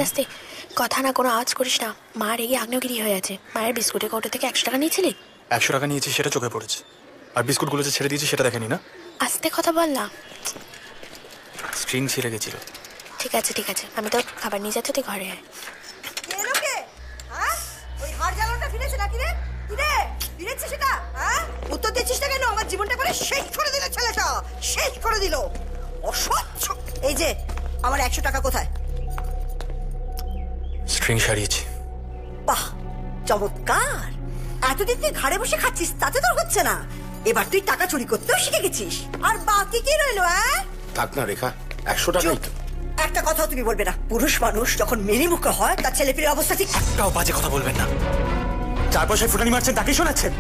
আস্তে কথা না, কোনো আওয়াজ করিস না। মা রেগে আগ্নেয়গিরি হয়ে আছে। মায়ের বিস্কুটের কৌটো থেকে 100 টাকা নিয়েছিলি? 100 টাকা নিয়েছি সেটা চোখে পড়েছে, আর বিস্কুটগুলো যে ছেড়ে দিয়েছি সেটা দেখেনি না। আস্তে কথা বল না। স্ক্রিন ছিঁড়ে গেছিল। ঠিক আছে ঠিক আছে, আমি তো খাবার নিয়ে যাচ্ছি, তুই ঘরে আয়। উত্তর দিচ্ছিস না কেন? আমার জীবনটা করে শেষ করে দিল ছেলেটা, শেষ করে দিল। অসহ্য। এই যে আমার 100 টাকা কোথায়? স্ট্রিং সারিয়েছি। বাহ, চমৎকার। এতদিন তুই ঘাড়ে বসে খাচ্ছিস, তাতে তোর হচ্ছে না। এবার তুই টাকা চুরি করতেও শিখে গেছিস। আর বাকি কি রইলো? থাক না রেখা, 100 টাকাই তো। একটা কথাও তুমি বলবে না। পুরুষ মানুষ যখন মেরিমুখে হয় তার ছেলেপিলের অবস্থা ঠিক। একটাও বাজে কথা বলবেন না। 4 পয়সায় ফুটানি মারছেন, তাকেই শোনাচ্ছেন।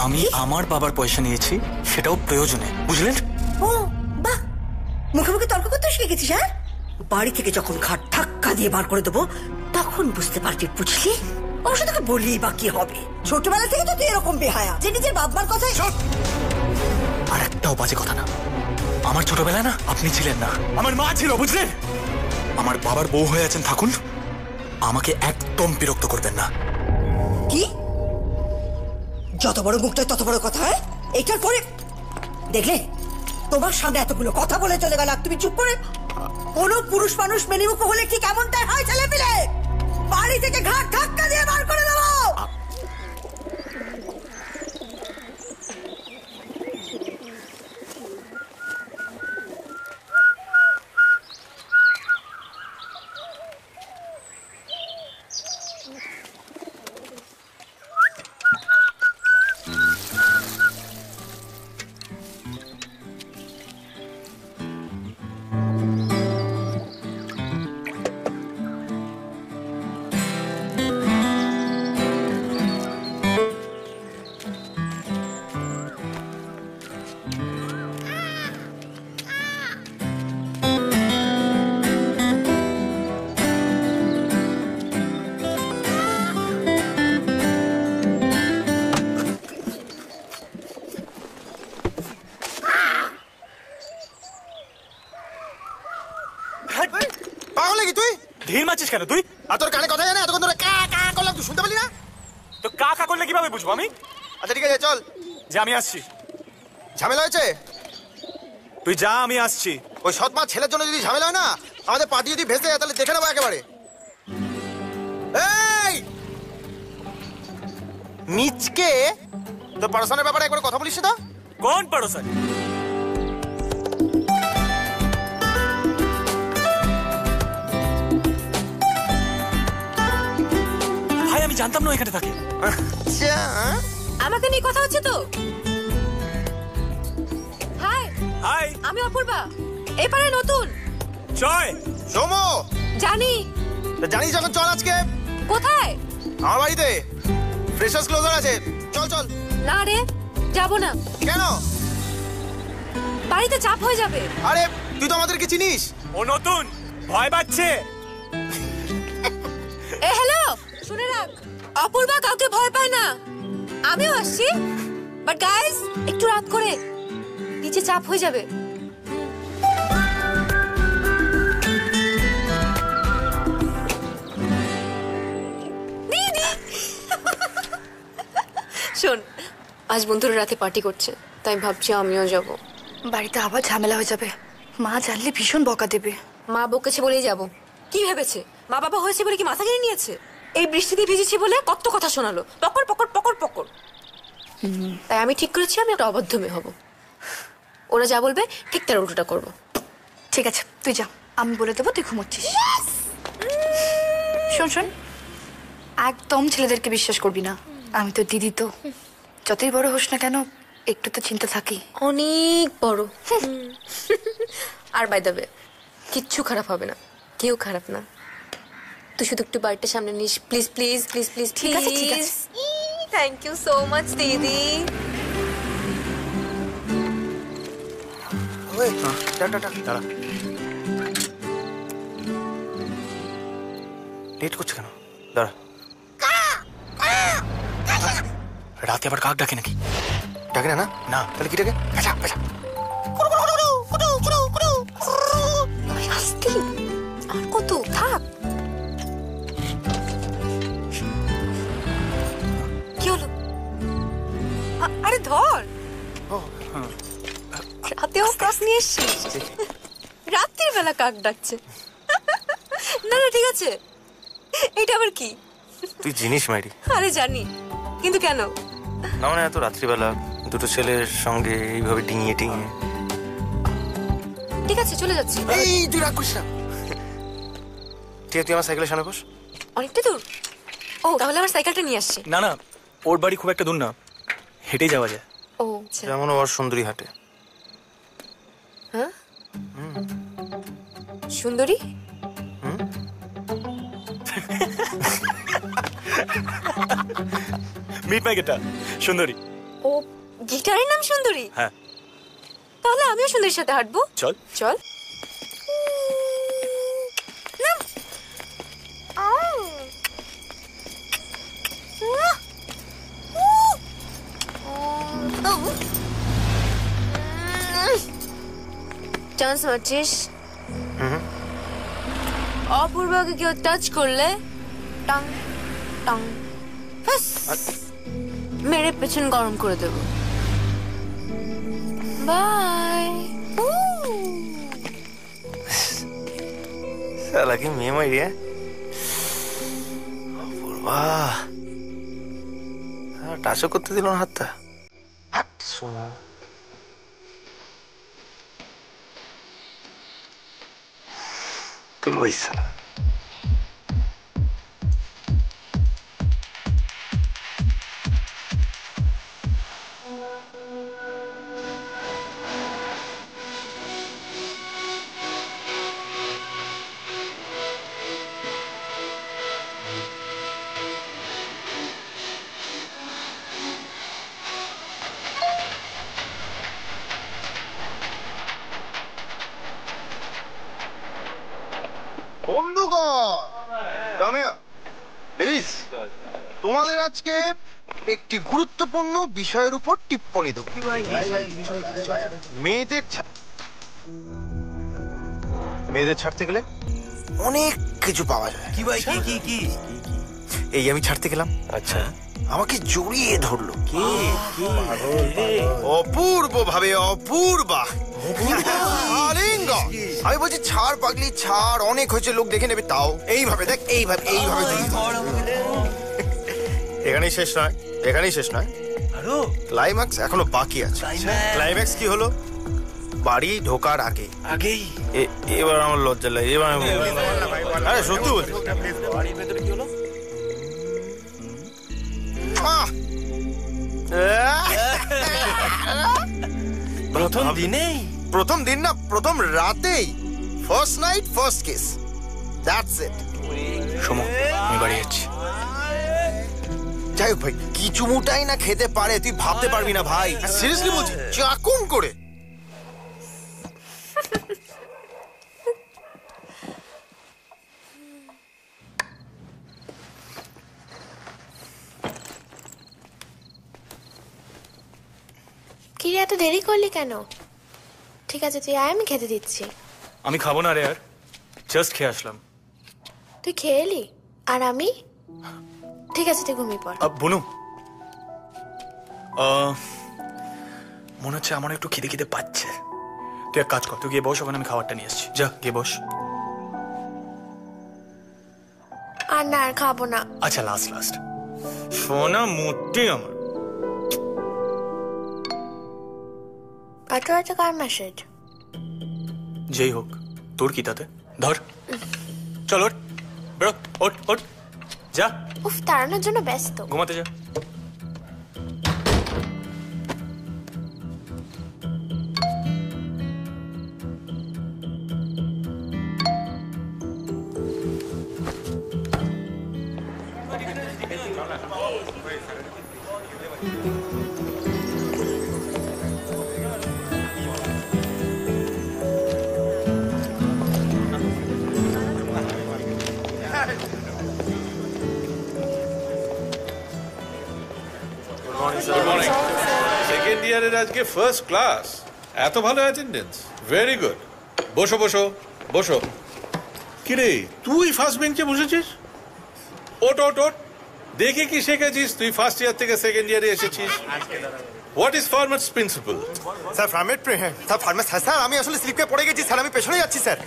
আমি আমার বাবার পয়সা নিয়েছি, সেটাও প্রয়োজনে, বুঝলেন? ও বাহ, মুখে মুখে তর্ক করতে শিখে গেছিস। হ্যাঁ, বাড়ি থেকে যখন ঘাট ধাক্কা দিয়ে বার করে দেবো তখন বুঝতে পারবি, বুঝলি? অবশ্য তোকে বলি বা কি হবে, ছোটবেলা থেকে তো তুই এরকম বেহায়া যে নিজের বাবার কথাই। আর একটাও বাজে কথা না। আমার ছোটবেলায় না আপনি ছিলেন না, আমার মা ছিল, বুঝলেন? আমার বাবার বউ হয়ে আছেন, থাকুন। আমাকে একদম বিরক্ত করবেন না। কি? যত বড় মুখটা তত বড় কথা। হ্যাঁ, এইটার পরে দেখলে তোমার সামনে এতগুলো কথা বলে চলে গেল, তুমি চুপ করে। কোন পুরুষ মানুষ মেনিমুখ হলে ঠিক এমনটাই হয়, ছেলে পিলে বাড়ি থেকে ঘাট ধাক্কা দিয়ে বার করে দেবো। পাগল নাকি তুই? ঢিল মারছিস কেন তুই? আর তোর কানে কথা জানে? এতক্ষণ ধরে কা কা করলাম, তুই শুনতে পারলি না? তো কা কা করলে কিভাবে বুঝবো আমি? আচ্ছা ঠিক আছে, চল। যে আমি আসছি। ঝামেলা হয়েছে? তুই যা, আমি আসছি। ওই সৎ মা ছেলের জন্য যদি ঝামেলা হয় না, আমাদের পার্টি যদি ভেসে যায় তাহলে দেখে নেবো একেবারে। এই মিচকে, তোর পড়াশোনার ব্যাপারে একবার কথা বলিস তো। কোন পড়োশন? ভাই আমি জানতাম না এখানে থাকে। আমাকে নিয়ে কথা হচ্ছে তো। হাই হাই, আমি অপূর্বা, এপারে নতুন। জয় সোমো, জানি। জানিস যখন চল আজকে। কোথায়? আমার বাড়িতে ফ্রেশার্স ক্লোজার আছে, চল চল। না রে, যাবো না। কেন? বাড়িতে চাপ হয়ে যাবে। আরে তুই তো আমাদেরকে চিনিস। ও নতুন, ভয় পাচ্ছে। এ হ্যালো, শুনে রাখ, অপূর্বা কাউকে ভয় পায় না। আমিও আসছি, বাট গাইস একটু রাত করে, নিচে চাপ হয়ে যাবে। দিদি শোন, আজ বন্ধুরা রাতে পার্টি করছে, তাই ভাবছি আমিও যাব। বাড়িতে আবার ঝামেলা হয়ে যাবে, মা জানলে ভীষণ বকা দেবে। মা বকেছে বলেই যাব। কি ভেবেছে মা বাবা হয়েছে বলে কি মাথা কিনে নিয়েছে? এই বৃষ্টিতে ভিজেছি বলে কত কথা শোনালো, পকর পকর পকর পকর। তাই আমি ঠিক করেছি আমি একটা অবাধ্য মেয়ে হব। ওরা যা বলবে ঠিক তার উল্টোটা করবো। ঠিক আছে তুই যা, আমি বলে দেবো তুই ঘুমোচ্ছিস। শোন শোন, একদম ছেলেদেরকে বিশ্বাস করবি না। আমি তো দিদি, তো যতই বড় হোস না কেন একটু তো চিন্তা থাকি। অনেক বড়। আর বাই দ্য ওয়ে, কিচ্ছু খারাপ হবে না, কেউ খারাপ না। তুই শুধু একটু বাড়িটা সামনে নিস, প্লিজ প্লিজ প্লিজ প্লিজ। ঠিক আছে ঠিক আছে। থ্যাংক ইউ সো মাচ দিদি। দাঁড়া, লেট করছে কেন? দাঁড়া, রাতে আবার কাক ডাকে নাকি? ডাকে না? না, তাহলে কি ডাকে? আর কত থাক। এসছিস? রাত্রির বেলা কাক ডাকছে। না না ঠিক আছে, এটা আবার কি? তুই জিনিস মাইরি। আরে জানি, কিন্তু কেন? না মানে এত রাত্রিবেলা দুটো ছেলের সঙ্গে এইভাবে ডিঙিয়ে টিঙিয়ে। ঠিক আছে চলে যাচ্ছি। এই তুই রাগ করিস না। ঠিক আছে তুই আমার সাইকেলের সামনে বস। অনেকটা দূর? ও তাহলে আমার সাইকেলটা নিয়ে আসছি। না না, ওর বাড়ি খুব একটা দূর না, হেঁটেই যাওয়া যায়। ও আচ্ছা। যেমন ওর সুন্দরী হাটে। হ্যাঁ সুন্দরী? মিট মাই গিটার সুন্দরী। ও গিটারের নাম সুন্দরী? হ্যাঁ। তাহলে আমিও সুন্দরীর সাথে হাঁটবো। চল চল। নাম। চান্স মারছিস? অপূর্বকে কেউ টাচ করলে টাং টাং ফাস মেরে পেছন গরম করে দেবো। বাই। শালা কি মেয়ে মাইরি। বাহ, টাচও করতে দিল না হাতটা। তুলবো ইচ্ছা। বন্ধুগণ, প্লিজ তোমাদের আজকে একটি গুরুত্বপূর্ণ বিষয়ের উপর টিপ্পণী দেব। মেয়েদের ছাড়তে গেলে অনেক কিছু পাওয়া যায়। কি ভাই কি কি কি? এই আমি ছাড়তে গেলাম। আচ্ছা আমাকে জড়িয়ে ধরলো। অপূর্ব ভাবে অপূর্বা আলিঙ্গন। আমি বলছি ছাড় পাগলি ছাড়, অনেক হয়েছে, লোক দেখে নেবে। তাও এইভাবে দেখ, এইভাবে এইভাবে জড়িয়ে ধরলো। এখানেই শেষ নয়, এখানেই শেষ নয়, ক্লাইম্যাক্স এখনো বাকি আছে। ক্লাইম্যাক্স কি হলো? বাড়ি ঢোকার আগে আগেই এবার আমার লজ্জা লাগে। এবার আরে সত্যি বলছি। প্রথম দিনেই? প্রথম দিন না, প্রথম রাতেই। First night first kiss, that's it. Somu, আমি বাড়ি যাচ্ছি। যাই হোক ভাই, কি চুমুটাই না খেতে পারে, তুই ভাবতে পারবি না ভাই। সিরিয়াসলি বলছি, চাকুন করে। কি রে, এত দেরি করলি কেন? ঠিক আছে তুই আয়, আমি খেতে দিচ্ছি। আমি খাবো না রে, আর জাস্ট খেয়ে আসলাম। তুই খেয়ে এলি আর আমি? ঠিক আছে তুই ঘুমিয়ে পড়। বুনু, মনে হচ্ছে আমার একটু খিদে খিদে পাচ্ছে। তুই এক কাজ কর, তুই গিয়ে বস, ওখানে আমি খাবারটা নিয়ে আসছি। যা গিয়ে বস। আর না, আর খাবো না। আচ্ছা লাস্ট সোনা মোটে আমার। এত রাতে কার মেসেজ? যেই হোক, তোর কি তাতে? ধর, চল ওঠ, বেরো, ওঠ ওঠ, যা উফ, তাড়ানোর জন্য ব্যস্ত। ঘুমাতে যা। সেকেন্ড ইয়ারের আজকে ফার্স্ট ক্লাস, এত ভালো অ্যাটেন্ডেন্স, ভেরি গুড। বসো বসো বসো। কিরে তুই ফার্স্ট বেঞ্চে বসেছিস? ওট ওট ওট, দেখে কি শিখেছিস তুই ফার্স্ট ইয়ার থেকে সেকেন্ড ইয়ারে এসেছিস? What is formats principal? Sir ফার্মেস হ্যাঁ স্যার, আমি আসলে স্লিপে পড়ে গেছি স্যার, আমি পেছনে যাচ্ছি স্যার।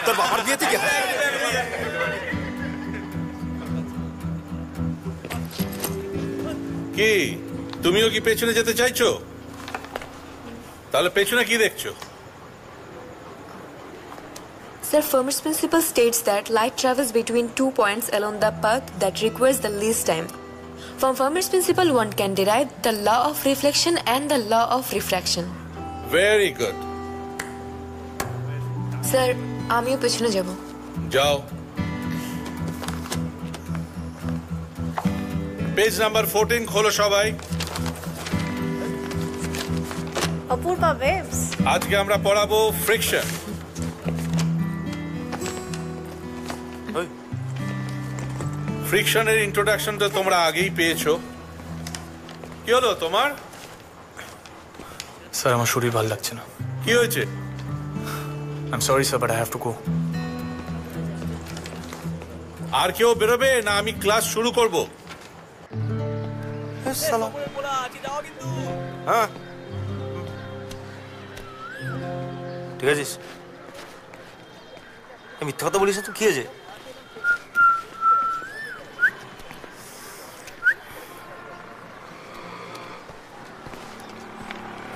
তোর বাবার বিয়েতে কি হয়? কি তুমিও কি পেছনে যেতে চাইছো? তাহলে পেছনে কি দেখছো? Sir, Firmer's principle states that light travels between 2 points along the path that requires the least time. From Firmer's principle, one can derive the law of reflection and the law of refraction. Very good, Sir, আমিও পেছনে যাব। যাও। Page number 14 খোলো সবাই। Apurva babes, আজকে আমরা পড়াবো friction. ফ্রিকশনের introduction তো তোমরা আগেই পেয়েছো। কি হলো তোমার? স্যার আমার শরীর ভালো লাগছে না। কি হয়েছে? I am sorry sir, but I have to go. আর কেউ বেরোবে না আমি ক্লাস শুরু করব? হ্যাঁ ঠিক আছিস? মিথ্যা কথা বলিস না তো, কি হয়েছে?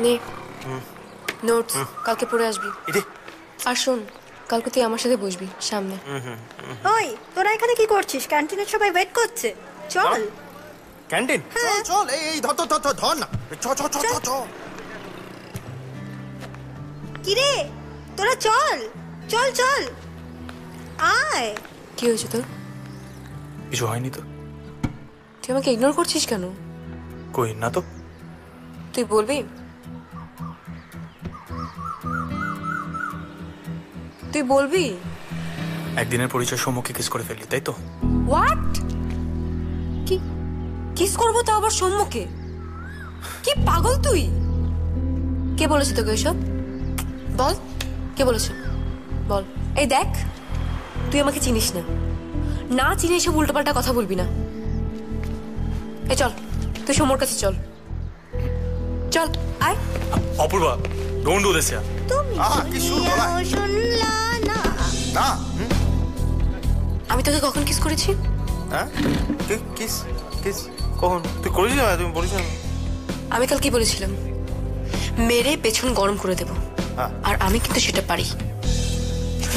নে নোটস, কালকে পড়ে আসবি। এরে আর শোন, কালকে তুই আমার সাথে বসবি সামনে। ওই তোরা এখানে কি করছিস? ক্যান্টিনে সবাই ওয়েট করছে, চল। ক্যান্টিন? চল চল, এই ধর ধর ধর ধর না, চ চ চ চ চ। কি রে তোরা চল চল চল, আয়। কি হয়েছে তোর? কিছু হয়নি তো? তুই আমাকে ইগনোর করছিস কেন? কই না তো। তুই বলবি? তুই বলবি? একদিনের পরিচয় সম্মুখে কিস করে ফেললি, তাই তো? হোয়াট? কি কিস করবো তো আবার সম্মুখে? কি পাগল তুই? কে বলেছে তোকে এসব? বল, কে বলেছে? বল। এই দেখ, তুই আমাকে চিনিস না, না চিনি এসব উল্টোপাল্টা কথা বলবি না। এই চল, তুই সমর কাছে চল, চল আয়। Apurva, don't do this. তুমি কি সুর বলা? শুনলা না? না। আমি তোকে কখন কিস করেছি? হ্যাঁ কিস কিস কখন তুই করেছিস? না তুমি বলিস না। আমি কাল কি বলেছিলাম? মেরে পেছন গরম করে দেব, হ্যাঁ। আর আমি কিন্তু সেটা পারি।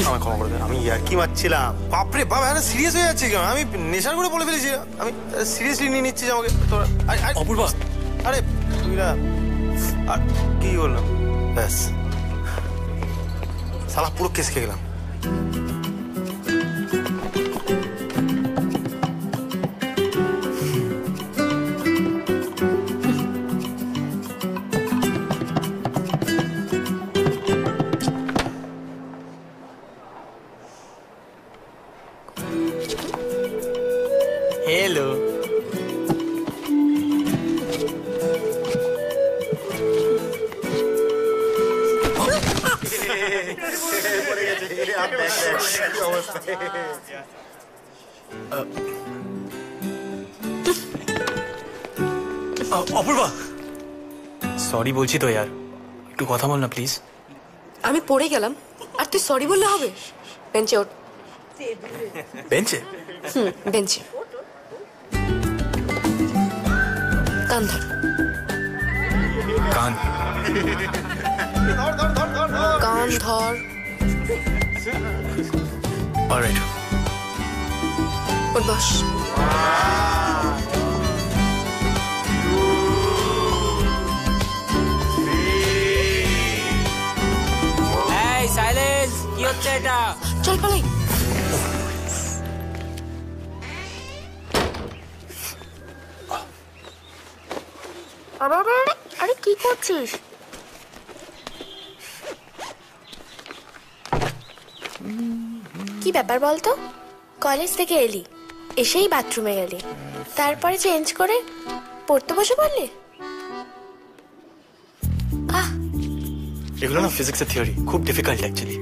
আমায় ক্ষমা করে দে, আমি আর কি মারছিলাম। বাপরে বাবা, এত সিরিয়াস হয়ে যাচ্ছে কেন? আমি নেশার করে বলে ফেলেছি, আমি সিরিয়াসলি নিয়ে নিচ্ছিস আমাকে তোরা। অপূর্বা, আরে তুই না, আর কি বললাম, ব্যাস শালা পুরো কেস খেয়ে গেলাম। হ্যালো। অপূর্বা, সরি বলছি তো ইয়ার, একটু কথা বল না প্লিজ। আমি পড়ে গেলাম আর তুই সরি বললে হবে? বেঞ্চে ওঠ। বেঞ্চে? বেঞ্চে। কান ধর। কান? কান ধর। অলরাইট। ওঠ, বস। এই সাইলেন্স, কি হচ্ছে এটা? চল পালাই। আরে কি করছিস? কি ব্যাপার বলতো? কলেজ থেকে এলি, এসেই বাথরুমে গেলি, তারপরে চেঞ্জ করে পড়তে বসে পড়লি? এগুলো না ফিজিক্সের থিওরি, খুব ডিফিকাল্ট অ্যাকচুয়ালি।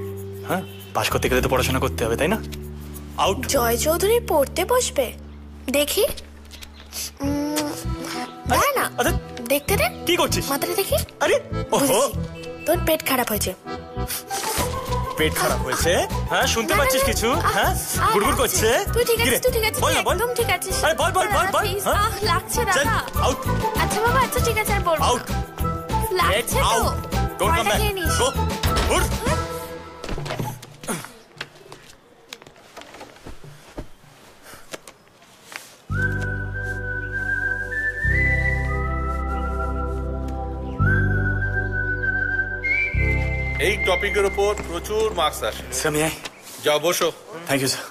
হ্যাঁ, পাশ করতে গেলে তো পড়াশোনা করতে হবে, তাই না? আউট। জয় চৌধুরী পড়তে বসবে? দেখি, না না, দেখতে দে। কি করছিস? মাথাটা দেখি। আরে ওহো, বুঝেছি, তোর পেট খারাপ হয়েছে। পেট খারাপ হয়েছে? হ্যাঁ, শুনতে পাচ্ছিস কিছু? হ্যাঁ, গুড়গুড় করছে। তুই ঠিক কি রে? আছিস, তুই ঠিক আছিস, বল না, বল। একদম ঠিক আছিস। আরে বল, বল, বল, বল। Please, হ্যাঁ? লাগছে চল, দাদা। out, আচ্ছা বাবা, আচ্ছা ঠিক আছে, আর বলবো না। out, লাগছে get তো। out. Don't come ফলটা back. খেয়ে নিস। Go, উঠ। এই টপিকের উপর প্রচুর মার্কস আসে। Sir, may I? যাও বসো। Thank you, sir.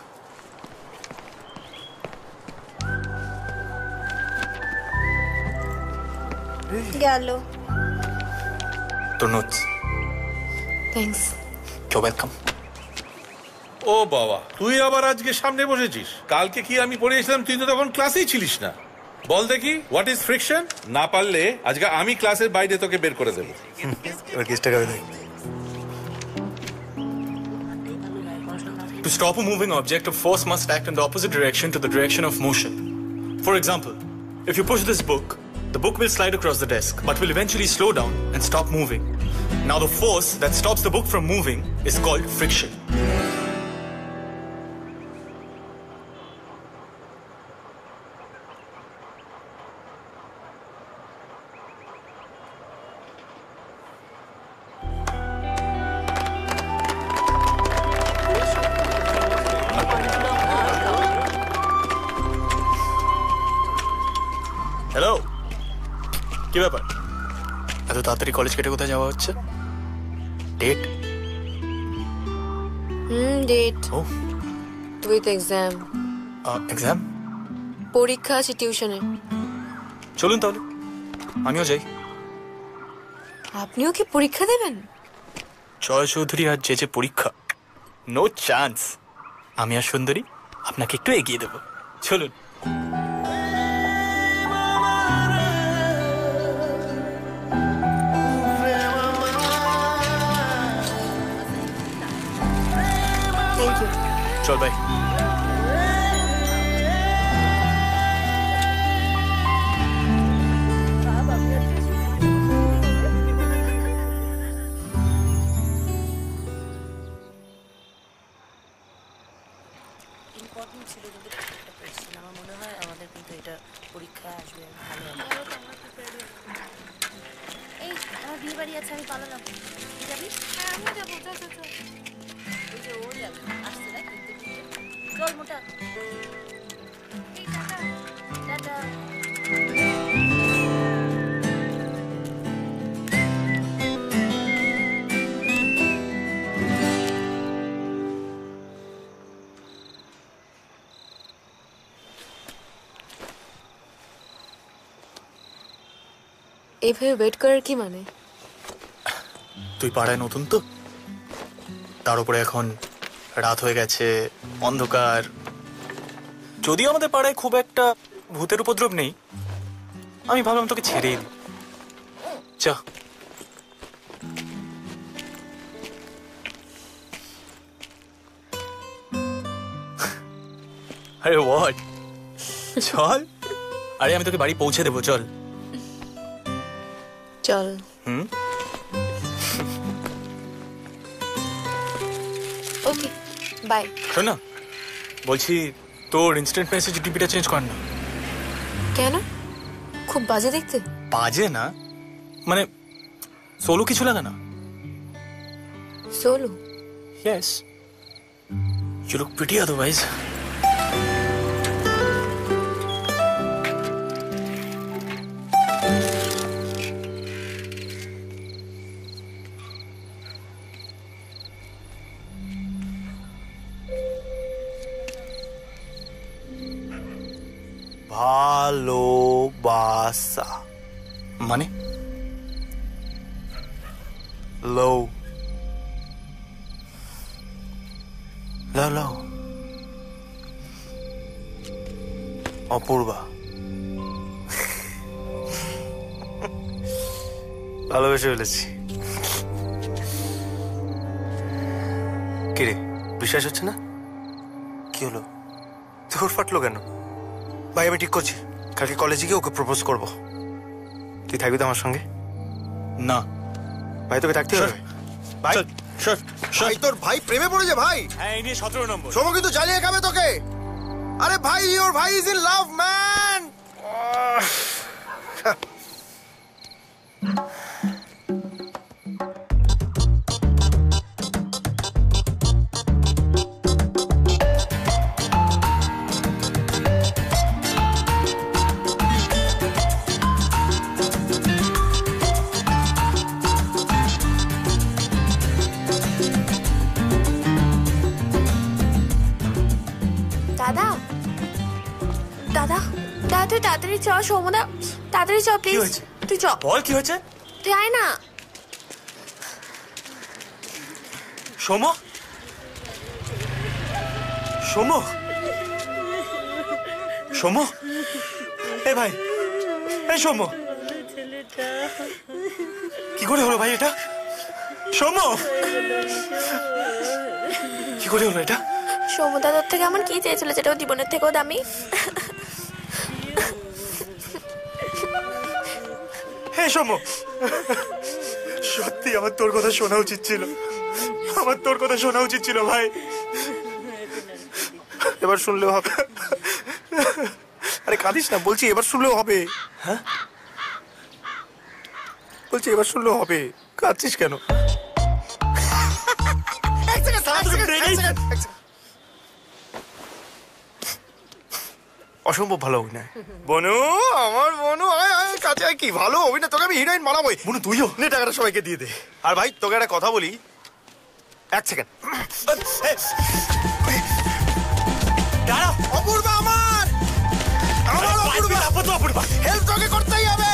গেল। তোর notes. থ্যাঙ্কস। You're welcome. ও বাবা, তুই আবার আজকে সামনে বসেছিস? কালকে কি আমি পড়িয়েছিলাম, তুই তো তখন ক্লাসেই ছিলিস না। বল দেখি, হোয়াট ইজ ফ্রিকশন? না পারলে আজকে আমি ক্লাসের বাইরে তোকে বের করে দেবো। এবার কেসটা কাবে দেখ। To stop a moving object, a force must act in the opposite direction to the direction of motion. For example, if you push this book, the book will slide across the desk, but will eventually slow down and stop moving. Now, the force that stops the book from moving is called friction. Hello, কি ব্যাপার? এত তাড়াতাড়ি college কেটে কোথায় যাওয়া হচ্ছে? Date? Date ও, with exam. Exam? পরীক্ষা আছে টিউশনে। চলুন তাহলে, আমিও যাই। আপনিও কি পরীক্ষা দেবেন? জয় চৌধুরী আর যে পরীক্ষা, নো চান্স। আমি আর সুন্দরী আপনাকে একটু এগিয়ে দেবো, চলুন। Thank you. চল ভাই। আমার মনে হয় আমাদের কিন্তু এটা পরীক্ষায় আসবে, ভালো হবে। এই আমার বিয়ে বাড়ি আছে, আমি পালালাম। যাবি? হ্যাঁ, আমি যাবো। চল চল চল। ওই যে ও যাবে, আসছে না কিন্তু। চল মোটা। এই টাটা টাটা। এভাবে ওয়েট করার কি মানে? তুই পাড়ায় নতুন তো, তার উপরে এখন রাত হয়ে গেছে, অন্ধকার। যদিও আমাদের পাড়ায় খুব একটা ভূতের উপদ্রব নেই, আমি ভাবলাম তোকে ছেড়েই দিই। চা। আরে হোয়াট, চল। আরে আমি তোকে বাড়ি পৌঁছে দেবো, চল। চল। ওকে, বাই। শোন না, বলছি তোর ইনস্ট্যান্ট মেসেজ ডিপিটা চেঞ্জ কর না। কেন? খুব বাজে দেখতে? বাজে না, মানে সোলো কিছু লাগা না। Solo? Yes, you look pretty otherwise. ভালোবাসা মানে? লও লাও লাও। অপূর্বা, ভালোবেসে ফেলেছি। কিরে, বিশ্বাস হচ্ছে না? কি হলো, তোর ফাটলো কেন? ভাই আমি ঠিক করছি, কালকে কলেজে গিয়ে ওকে প্রপোজ করবো। তুই থাকবি তো আমার সঙ্গে? না ভাই তোকে থাকতে হবে ভাই। ভাই তোর ভাই প্রেমে পড়েছে ভাই। হ্যাঁ এই নিয়ে 17 নম্বর। সোমো কিন্তু জ্বালিয়ে খাবে তোকে। আরে ভাই ওর ভাই ইজ ইন লাভ ম্যান। দাদা দাদা দাদা তুই তাড়াতাড়ি চ, সৌমদা তাড়াতাড়ি চ প্লিজ। তুই চ। বল কি হয়েছে? তুই আয় না। সোমো, সোমো, সোমো, এ ভাই, এই সোমো, কি করে হলো ভাই এটা? সোমো, কি করে হলো এটা? সৌমদা তোর থেকে আমার কি চেয়েছিল যেটা ওর জীবনের থেকেও দামি? হ্যাঁ সোমো, সত্যি আমার তোর কথা শোনা উচিত ছিল, আমার তোর কথা শোনা উচিত ছিল ভাই। এবার শুনলেও হবে। আরে কাঁদিস না, বলছি এবার শুনলেও হবে। হ্যাঁ বলছি এবার শুনলেও হবে, কাঁদছিস কেন? অসম্ভব ভালো অভিনয় বনু, আমার বনু। আয় আয় কাছে আয়, কি ভালো অভিনয়। তোকে আমি হিরোইন বানাবোই। বনু তুইও নে টাকাটা সবাইকে দিয়ে দে। আর ভাই তোকে একটা কথা বলি, এক সেকেন্ড। অপূর্বা আমার, আমার অপূর্বা, হেল্প তোকে করতেই হবে।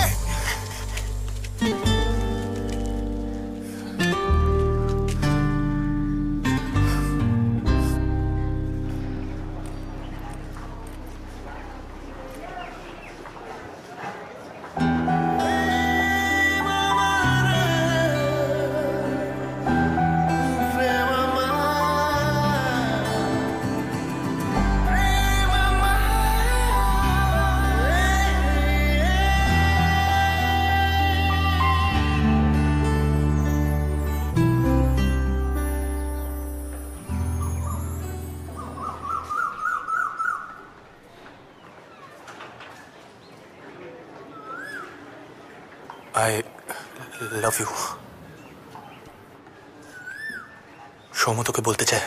I love you. সৌম তোকে বলতে চায়।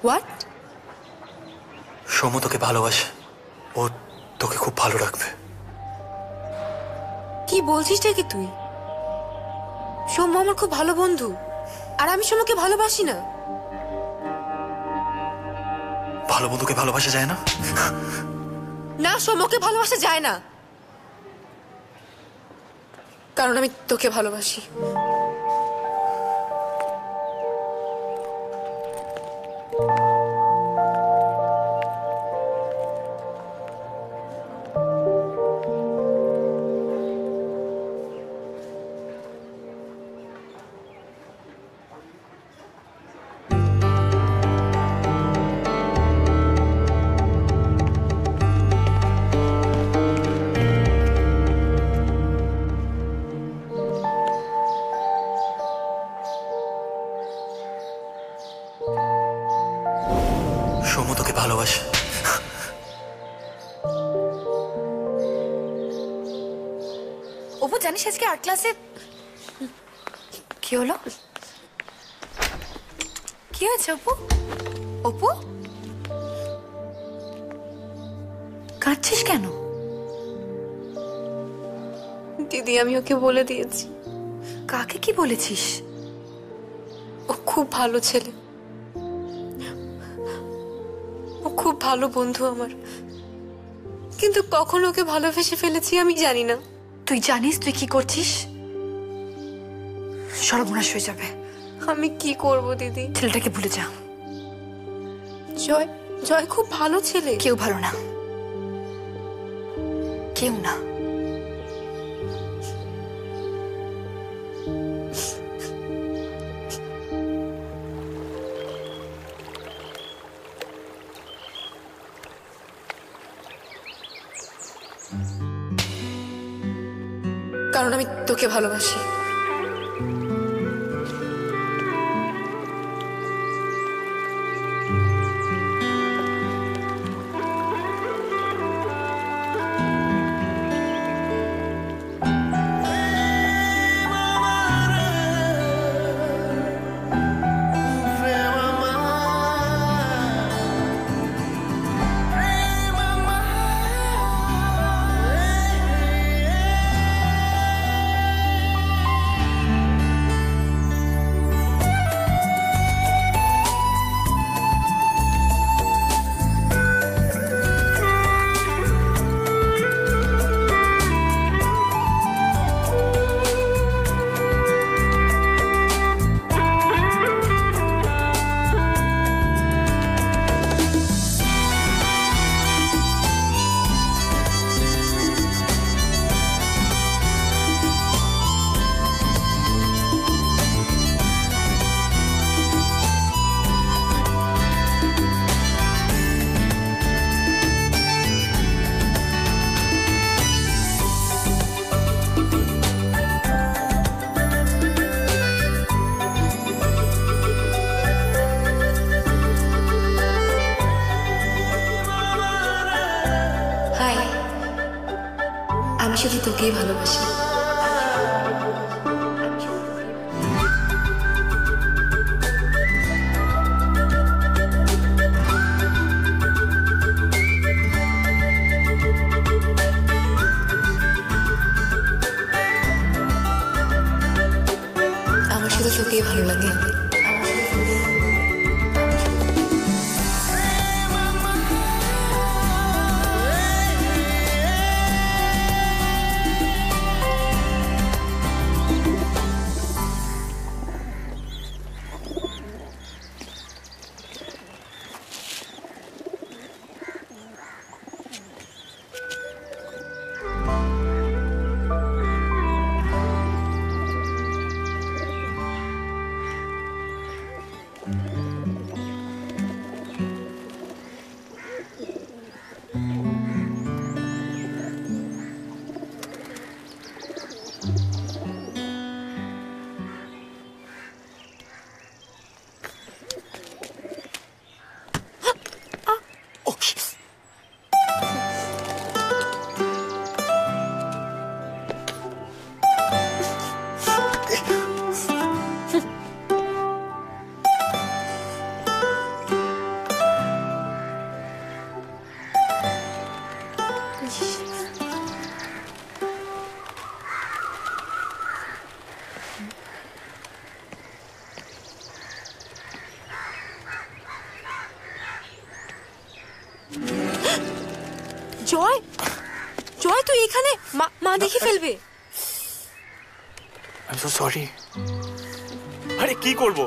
হোয়াট? সৌম তোকে ভালোবাসে, ও তোকে খুব ভালো রাখবে। কি বলছিসটা কি তুই? সৌম্য আমার খুব ভালো বন্ধু, আর আমি সৌম্যকে ভালোবাসি না। ভালো বন্ধুকে ভালোবাসা যায় না? না, সৌম্যকে ভালোবাসা যায় না, কারণ আমি তোকে ভালোবাসি। সৌম তোকে ভালোবাসে। অপু জানিস আজকে আর্ট ক্লাসে কি হলো? কি হয়েছে অপু? অপু কাঁদছিস কেন? দিদি আমি ওকে বলে দিয়েছি। কাকে কি বলেছিস? ও খুব ভালো ছেলে, ও খুব ভালো বন্ধু আমার, কিন্তু কখন ওকে ভালোবেসে ফেলেছি আমি জানি না। তুই জানিস তুই কি করছিস? সর্বনাশ হয়ে যাবে। আমি কি করব দিদি? ছেলেটাকে ভুলে যা। জয়, জয় খুব ভালো ছেলে। কেউ ভালো না, কেউ না। কারণ আমি তোকে ভালোবাসি। আমি শুধু তোকেই ভালোবাসি। আমার শুধু তোকেই ভালো লাগে। জয়, জয় তুই এখানে? মা দেখে ফেলবে। I am so sorry. আরে কি করব,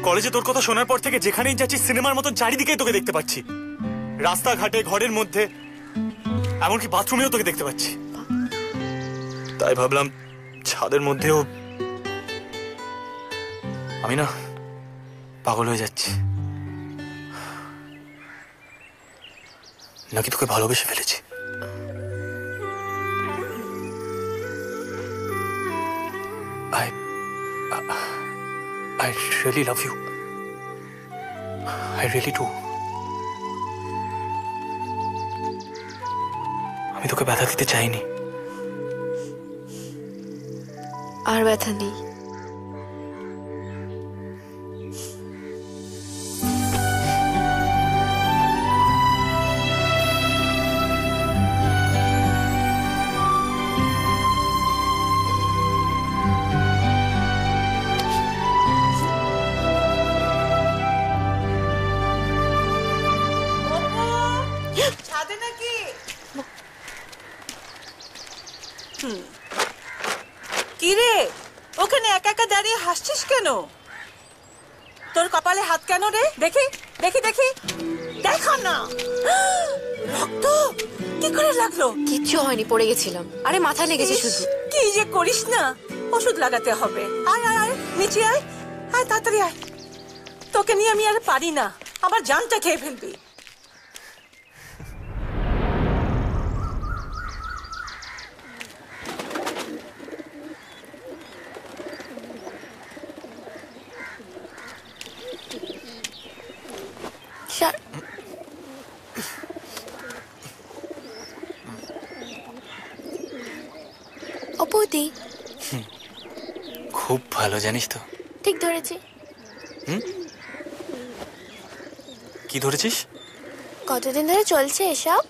কলেজে তোর কথা শোনার পর থেকে যেখানেই যাচ্ছি সিনেমার মতন চারিদিকেই তোকে দেখতে পাচ্ছি। রাস্তাঘাটে, ঘরের মধ্যে, এমনকি বাথরুমেও তোকে দেখতে পাচ্ছি। তাই ভাবলাম ছাদের মধ্যেও আমি না পাগল হয়ে যাচ্ছি, নাকি তোকে ভালোবেসে ফেলেছি। I really love you. I really do. আমি তোকে ব্যথা দিতে চাইনি। আর ব্যথা নেই। কিরে ওখানে একা একা দাঁড়িয়ে হাসছিস কেন? তোর কপালে হাত কেন রে? দেখি দেখি দেখি, দেখা না। রক্ত কি করে লাগলো? কিচ্ছু হয়নি, পড়ে গেছিলাম। আরে মাথায় লেগেছে শুধু। কি যে করিস না, ওষুধ লাগাতে হবে। আয় আয় আয়, নিচে আয়, আয় তাড়াতাড়ি আয়। তোকে নিয়ে আমি আর পারি না, আমার জানটা খেয়ে ফেলবি। অপুদি খুব ভালো, জানিস তো? ঠিক ধরেছি। কি ধরেছিস? কতদিন ধরে চলছে এসব?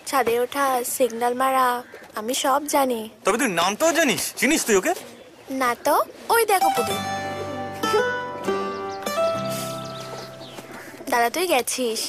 ছাদে ওঠা, সিগন্যাল মারা, আমি সব জানি। তবে তুই নাম তো জানিস? চিনিস তুই ওকে? না তো, ওই দেখো পুতুল। দাদা তুই গেছিস।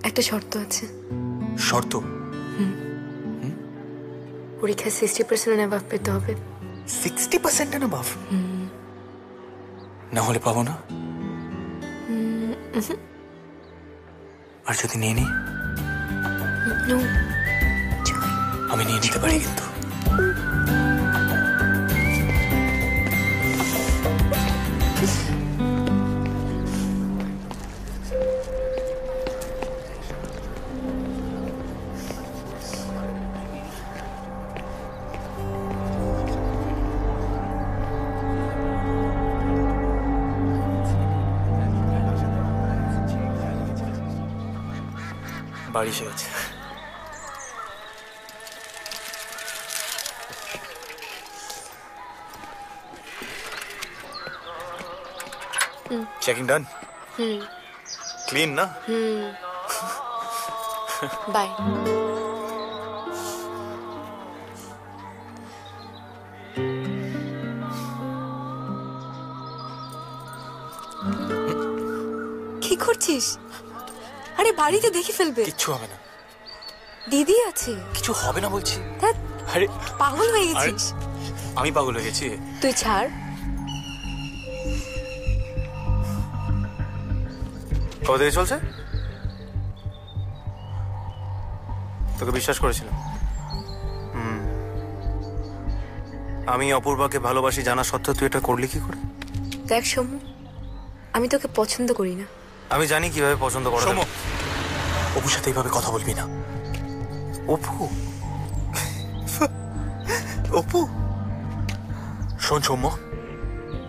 একটা শর্ত আছে। শর্ত? পরীক্ষায় 60% অ্যাবাভ পেতে হবে। 60% অ্যাবাভ? না হলে পাবো না? আর যদি নিয়ে নি? আমি নিয়ে নিতে পারি কিন্তু। বাড়ি এসে গেছে। চেকিং ডান? ক্লিন না? বাই। কি করছিস? আরে বাড়িতে দেখে ফেলবে। কিচ্ছু হবে না, দিদি আছে। কিছু হবে না বলছি। আরে পাগল হয়ে গেছিস? আমি পাগল হয়ে গেছি? তুই ছাড়। কবে থেকে চলছে? তোকে বিশ্বাস করেছিলাম। আমি অপূর্বাকে ভালোবাসি জানা সত্ত্বেও তুই এটা করলি কি করে? দেখ সমু, আমি তোকে পছন্দ করি না। আমি জানি কিভাবে পছন্দ করা যায়। অপুর সাথে এইভাবে কথা বলবি না। অপু? অপু? শোন সৌম্য,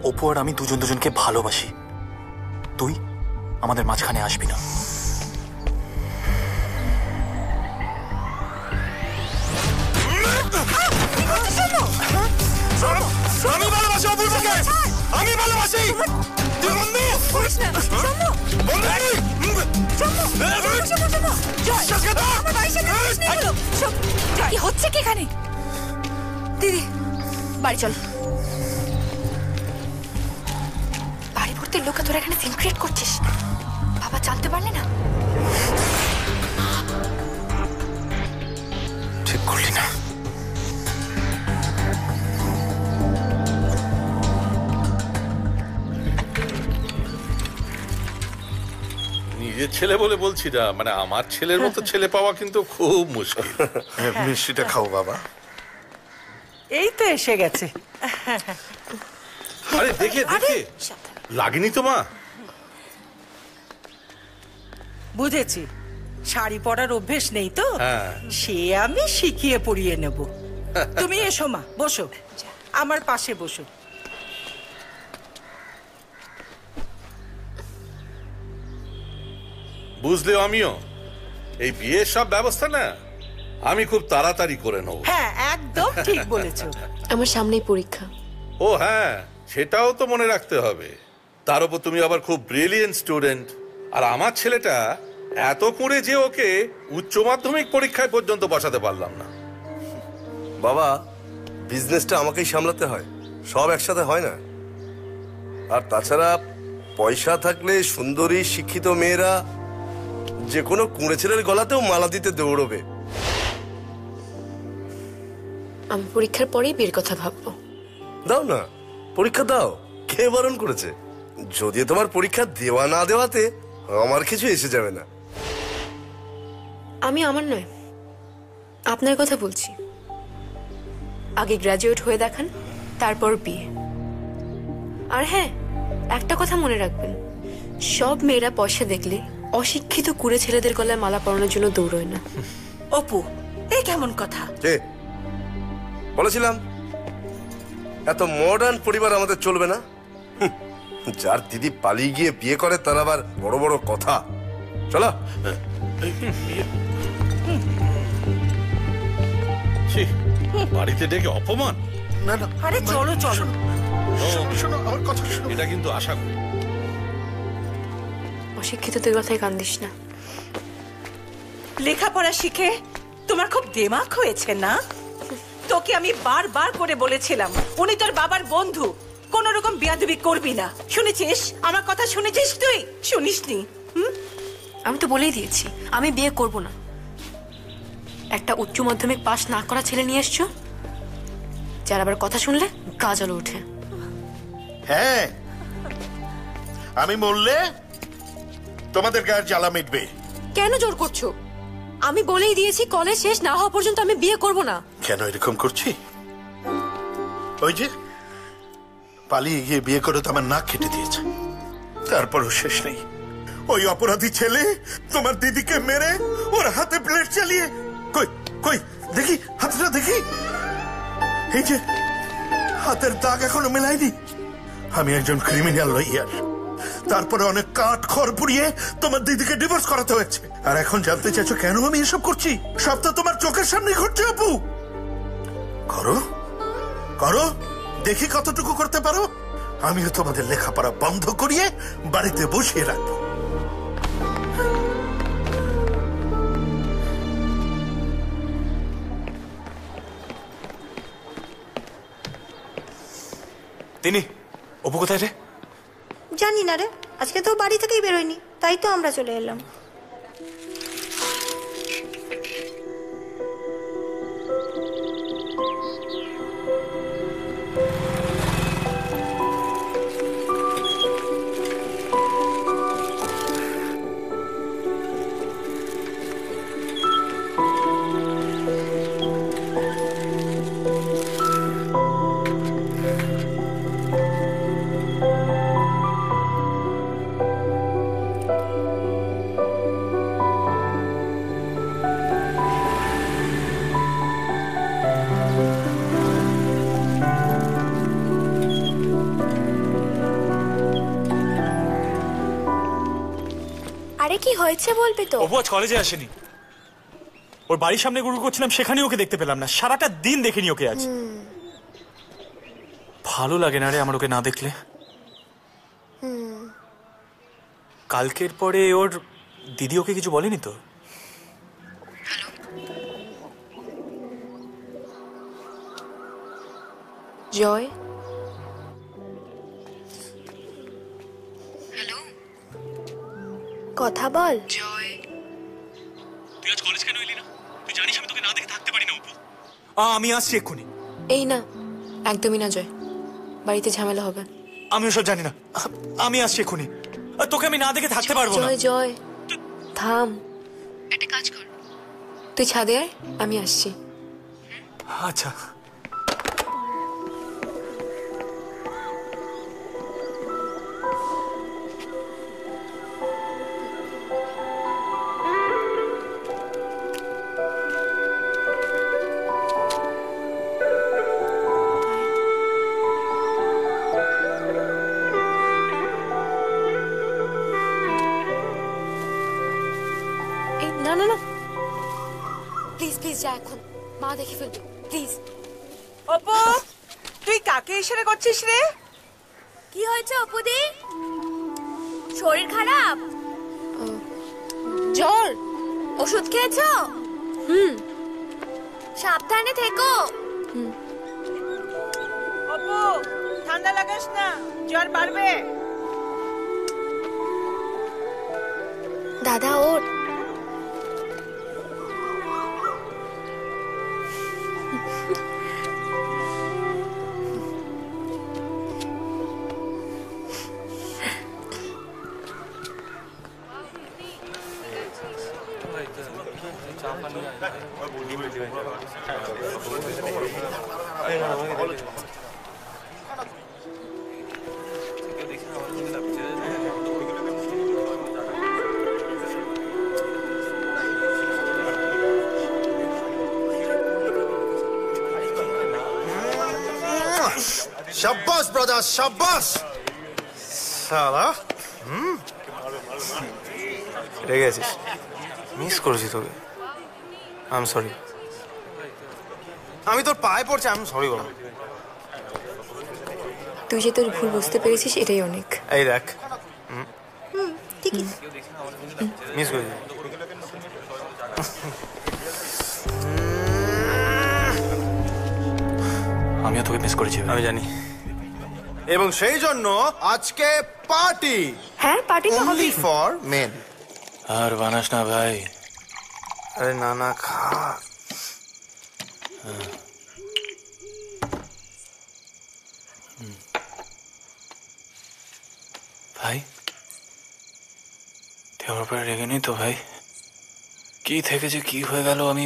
অপু আর আমি দুজন দুজনকে ভালোবাসি। তুই আমাদের মাঝখানে আসবি না। আমি ভালোবাসি অপূর্বকে, আমি ভালোবাসি। তুই বন্ধু করিস না। কি হচ্ছে কি এখানে? দিদি বাড়ি চল। বাড়ি ভর্তি লোক তোরা এখানে সিন ক্রিয়েট করছিস, বাবা জানতে পারলে না? ঠিক করলি না। নিজের ছেলে বলে বলছি না, মানে আমার ছেলের মতো ছেলে পাওয়া কিন্তু খুব মুশকিল। মিষ্টিটা খাও বাবা। এই তো এসে গেছে। আরে দেখে দেখে লাগেনি তো মা? বুঝেছি, শাড়ি পরার অভ্যেস নেই তো, হ্যাঁ। সে আমি শিখিয়ে পরিয়ে নেব। তুমি এসো মা, বসো আমার পাশে বসো। বুঝলেও আমিও এই বিয়ের সব ব্যবস্থা না আমি খুব তাড়াতাড়ি করে নেব। হ্যাঁ একদম ঠিক বলেছো। আমার সামনেই পরীক্ষা। ও হ্যাঁ, সেটাও তো মনে রাখতে হবে। তার উপর তুমি আবার খুব ব্রিলিয়েন্ট স্টুডেন্ট। আর আমার ছেলেটা এত করে যে ওকে উচ্চ মাধ্যমিক পরীক্ষায় পর্যন্ত বসাতে পারলাম না। বাবা, বিজনেসটা আমাকেই সামলাতে হয়, সব একসাথে হয় না। আর তাছাড়া পয়সা থাকলে সুন্দরী শিক্ষিত মেয়েরা যে কোনো কুঁড়ে ছেলের গলাতেও মালা দিতে দৌড়বে। আমি পরীক্ষার পরেই বিয়ের কথা ভাববো। দাও না, পরীক্ষা দাও, কে বারণ করেছে? যদিও তোমার পরীক্ষা দেওয়া না দেওয়াতে আমার কিছু এসে যাবে না। আমি আমার নয়, আপনার কথা বলছি। আগে গ্র্যাজুয়েট হয়ে দেখান, তারপর বিয়ে। আর হ্যাঁ, একটা কথা মনে রাখবেন, সব মেয়েরা পয়সা দেখলে অশিক্ষিত কুড়ে ছেলেদের গলায় মালা পরানোর জন্য দৌড়য় না। অপু, এই কেমন কথা? বলেছিলাম এত মডার্ন পরিবার আমাদের চলবে না। যার দিদি পালিয়ে গিয়ে বিয়ে করে তার আবার বড় বড় কথা। চলো। বাড়িতে ডেকে অপমান? না না, আরে চলো চলো, শোনো আমার কথা শোনো। এটা কিন্তু আশা করি। অশিক্ষিতদের কথায় কান দিস না। লেখাপড়া শিখে তোমার খুব দেমাক হয়েছে না? তোকে আমি বারবার করে বলেছিলাম উনি তোর বাবার বন্ধু, কোন রকম বিয়াদবি করবি না। শুনেছিস? আমার কথা শুনেছিস তুই? শুনিসনি? আমি তো বলেই দিয়েছি আমি বিয়ে করব না। একটা উচ্চ মাধ্যমিক পাশ না করা ছেলে নিয়ে এসছো, যার আবার কথা শুনলে গা জ্বলে ওঠে। হ্যাঁ, আমি বললে তোমাদের গায়ের জ্বালা মিটবে। কেন জোর করছো? আমি বলেই দিয়েছি কলেজ শেষ না হওয়া পর্যন্ত আমি বিয়ে করব না। কেন এরকম করছি? ওই যে পালিয়ে গিয়ে বিয়ে করে তো আমার নাক কেটে দিয়েছে, তারপরও শেষ নেই। ওই অপরাধী ছেলে তোমার দিদিকে মেরে ওর হাতে প্লেট চালিয়ে, কই কই দেখি হাতটা দেখি, এই যে হাতের দাগ এখনো মেলাইনি। আমি একজন ক্রিমিনাল লয়ার, তারপরে অনেক কাঠ খড় পুড়িয়ে তোমার দিদিকে ডিভোর্স করাতে হয়েছে। আর এখন জানতে চাইছো কেন আমি এসব করছি? সব তো তোমার চোখের সামনে ঘটছে। অপু, করো করো, দেখি কতটুকু করতে পারো। আমিও তোমাদের লেখাপড়া বন্ধ করিয়ে বাড়িতে বসিয়ে রাখবো। তিনি অপু কোথায় রে? জানি না রে, আজকে তো বাড়ি থেকেই বেরোয়নি, তাই তো আমরা চলে এলাম। আরে কি হয়েছে বলবি তো? অপু আজ কলেজে আসেনি। ওর বাড়ির সামনে গুরু করছিলাম, সেখানে ওকে দেখতে পেলাম না। সারাটা দিন দেখিনি ওকে আজ। ভালো লাগে না রে আমার ওকে না দেখলে। কালকের পরে ওর দিদি ওকে কিছু বলেনি তো? জয়, কথা বল। জয়, তুই আজ কলেজ কেন এলি না? তুই জানিস আমি তোকে না দেখে থাকতে পারি না অপু। আমি আসছি এক্ষুনি। এই না, একদমই না জয়, বাড়িতে ঝামেলা হবে। আমি ওসব জানি না, আমি আসছি এক্ষুনি। তোকে আমি না দেখে থাকতে পারবো না। জয় জয় থাম, একটা কাজ কর, তুই ছাদে আয়, আমি আসছি। আচ্ছা। না না না, প্লিজ প্লিজ যা মা দেখে ফেলবে প্লিজ। অপু তুই কাকে ইশারা করছিস রে? কি হয়েছে অপুদি? শরীর খারাপ? জ্বর। ওষুধ খেয়েছো? সাবধানে থেকো। অপু ঠান্ডা লাগাস না, জ্বর বাড়বে। দাদা ওর शाबाश ब्रदर शाबाश। সালা রেগে গেছিস? মিস করেছি তোকে। I am sorry. আমি তোর পায়ে পড়ছি। আই এম সরি বাবা। তুই যে তোর ভুল বুঝতে পেরেছিস এটাই অনেক। এই দেখ ঠিকই মিস করেছি। আমিও তোকে মিস করেছি। আমি জানি, এবং সেই জন্য আজকে পার্টি। হ্যাঁ পার্টি তো অনলি ফর মেন। আর বানাস না ভাই। আরে না না খা। ভাই তুই আমার উপরে রেগে নেই তো ভাই? কি থেকে যে কি হয়ে গেল আমি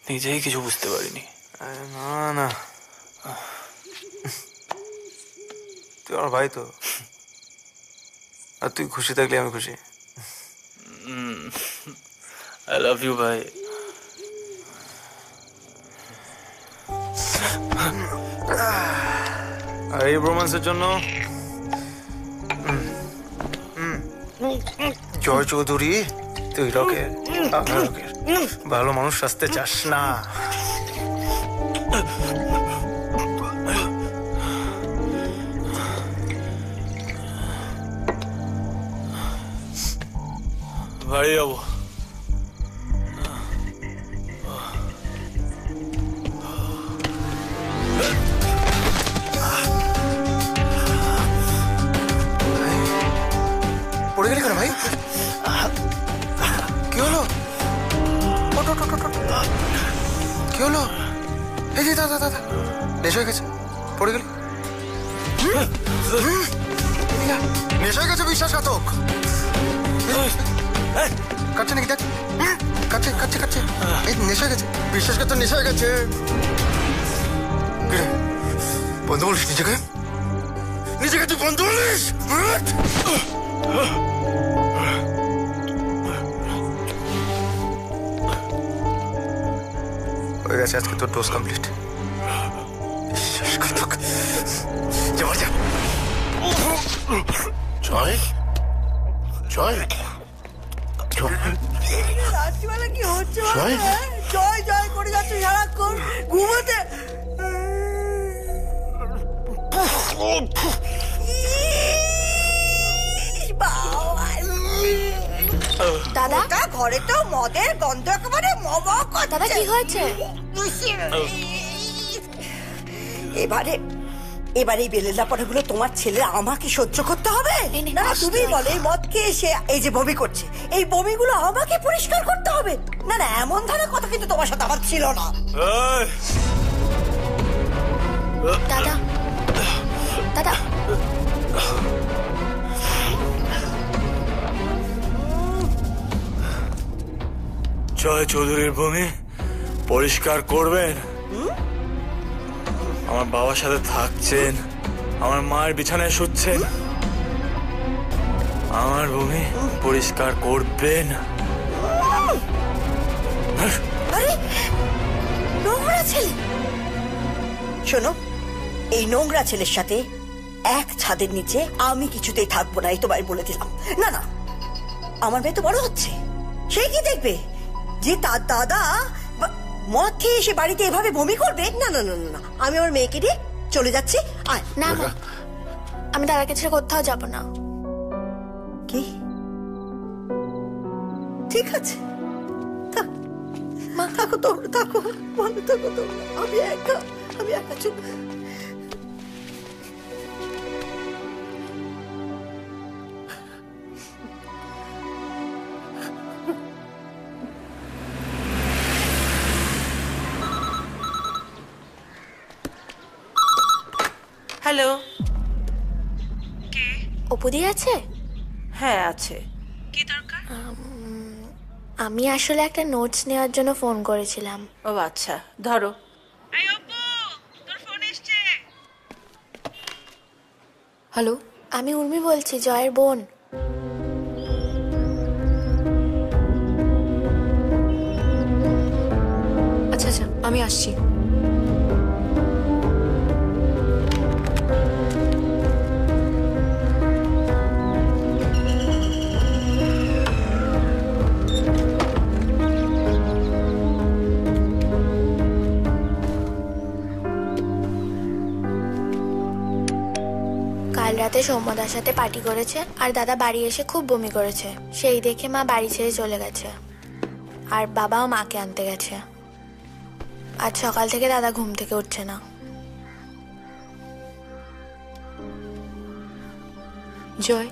নিজেই কিছু বুঝতে পারিনি। আরে না না, তুই আমার ভাই তো, আর তুই খুশি থাকলে আমি খুশি। আই লাভ ইউ ভাই। আর এই রোম্যান্সের জন্য জয় চৌধুরী, তুই রকের ভালো মানুষ আসতে চাস না। বাড়ি যাবো। পড়ে গেলি কেন ভাই? কি হলো? কি হলো? এই যে দাদা দাদা নেশা হয়ে গেছে, পড়ে গেলি। নেশা হয়ে গেছে, বিশ্বাসঘাতক। কাটছে নাকি দেখ, কাটছে কাটছে কাটছে। এই নেশা হয়ে গেছে, বিশ্বাসঘাতক নেশা হয়ে গেছে। বন্ধু বলিস নিজেকে, নিজেকে তুই বন্ধু বলিস? হয়ে গেছে আজকে তোর ডোজ কমপ্লিট। বিশ্বাসঘাতক। জয় জয় রাত্রিবেলা কি হচ্ছে? জয়? জয় জয় করে যাচ্ছে সারাক্ষণ ঘুমোতে। দাদা ঘরে তো মদের গন্ধ একেবারে মমক। দাদা কি হয়েছে? এবারে এই বেলেলা পড়াগুলো তোমার ছেলে আমাকে সহ্য করতে হবে না? তুমি বলে এই মদ খেয়ে এসে এই যে বমি করছে, এই বমিগুলো আমাকে পরিষ্কার করতে হবে? না না, এমন ধরনের কথা কিন্তু তোমার সাথে আমার ছিল না। দাদা দাদা জয় চৌধুরীর ভূমি পরিষ্কার করবেন? আমার বাবার সাথে থাকছেন, আমার মায়ের বিছানায় শুচ্ছেন, আমার ভূমি পরিষ্কার করবেন? আরে নোংরা ছেলে! শোনো, এই নোংরা ছেলের সাথে এক ছাদের নিচে আমি কিছুতেই থাকবো না, এই তোমায় বলে দিলাম। না না, আমার মেয়ে তো বড় হচ্ছে, সে কি দেখবে যে তার দাদা মদ খেয়ে এসে বাড়িতে এভাবে বমি করবে? না না না না, আমি আমার মেয়েকে নিয়ে চলে যাচ্ছি। আয়। না মা, আমি দাদাকে ছেড়ে কোথাও যাব না। কি? ঠিক আছে, মা থাকো, তোমরা থাকো, ভালো থাকো তোমরা। আমি একা চলে। হ্যালো, অপুদি আছে? হ্যাঁ আছে। কি দরকার? আমি আসলে একটা নোটস নেওয়ার জন্য ফোন করেছিলাম। ও আচ্ছা, ধরো। হ্যালো, আমি উর্মি বলছি, জয়ের বোন। আচ্ছা আচ্ছা, আমি আসছি। কাল রাতে সৌম্যদার সাথে পার্টি করেছে আর দাদা বাড়ি এসে খুব বমি করেছে। সেই দেখে মা বাড়ি ছেড়ে চলে গেছে, আর বাবাও মাকে আনতে গেছে। আজ সকাল থেকে দাদা ঘুম থেকে উঠছে না। জয়,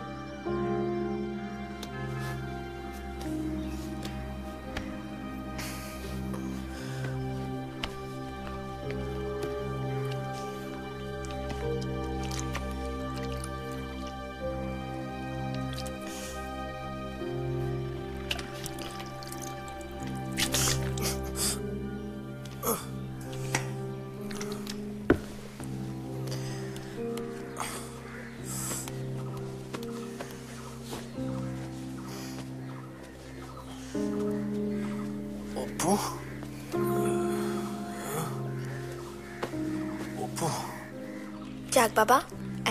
যাক বাবা,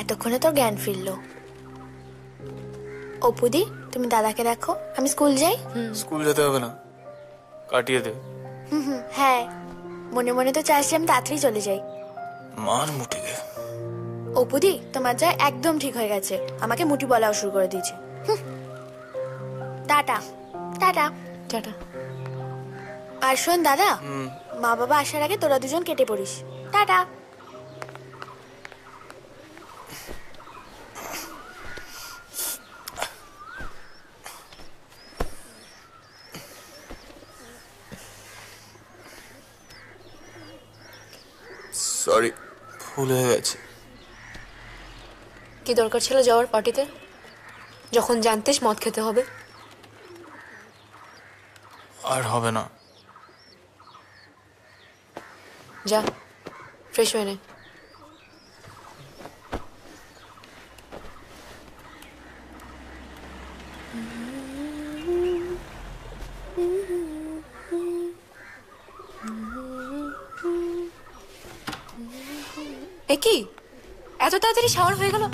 এতক্ষণে তোর জ্ঞান ফিরলো। অপুদি, তুমি দাদাকে দেখো, আমি স্কুল যাই। স্কুল যেতে হবে না, কাটিয়ে দে। হ্যাঁ, মনে মনে তো চাইছি আমি তাড়াতাড়ি চলে যাই। মার মুটিকে। অপুদি, তোমার যা একদম ঠিক হয়ে গেছে, আমাকে মুটি বলাও শুরু করে দিয়েছে। Tata tata tata. আর শোন দাদা, মা বাবা আসার আগে তোরা দুজন কেটে পড়িস। টাটা। সরি, ভুল হয়ে গেছে। কি দরকার ছিল যাওয়ার পার্টিতে, যখন জানতিস মদ খেতে হবে? আর হবে না। যা, ফ্রেশ হয়ে নে। এ কি, এত তাড়াতাড়ি শাওয়ার হয়ে গেল?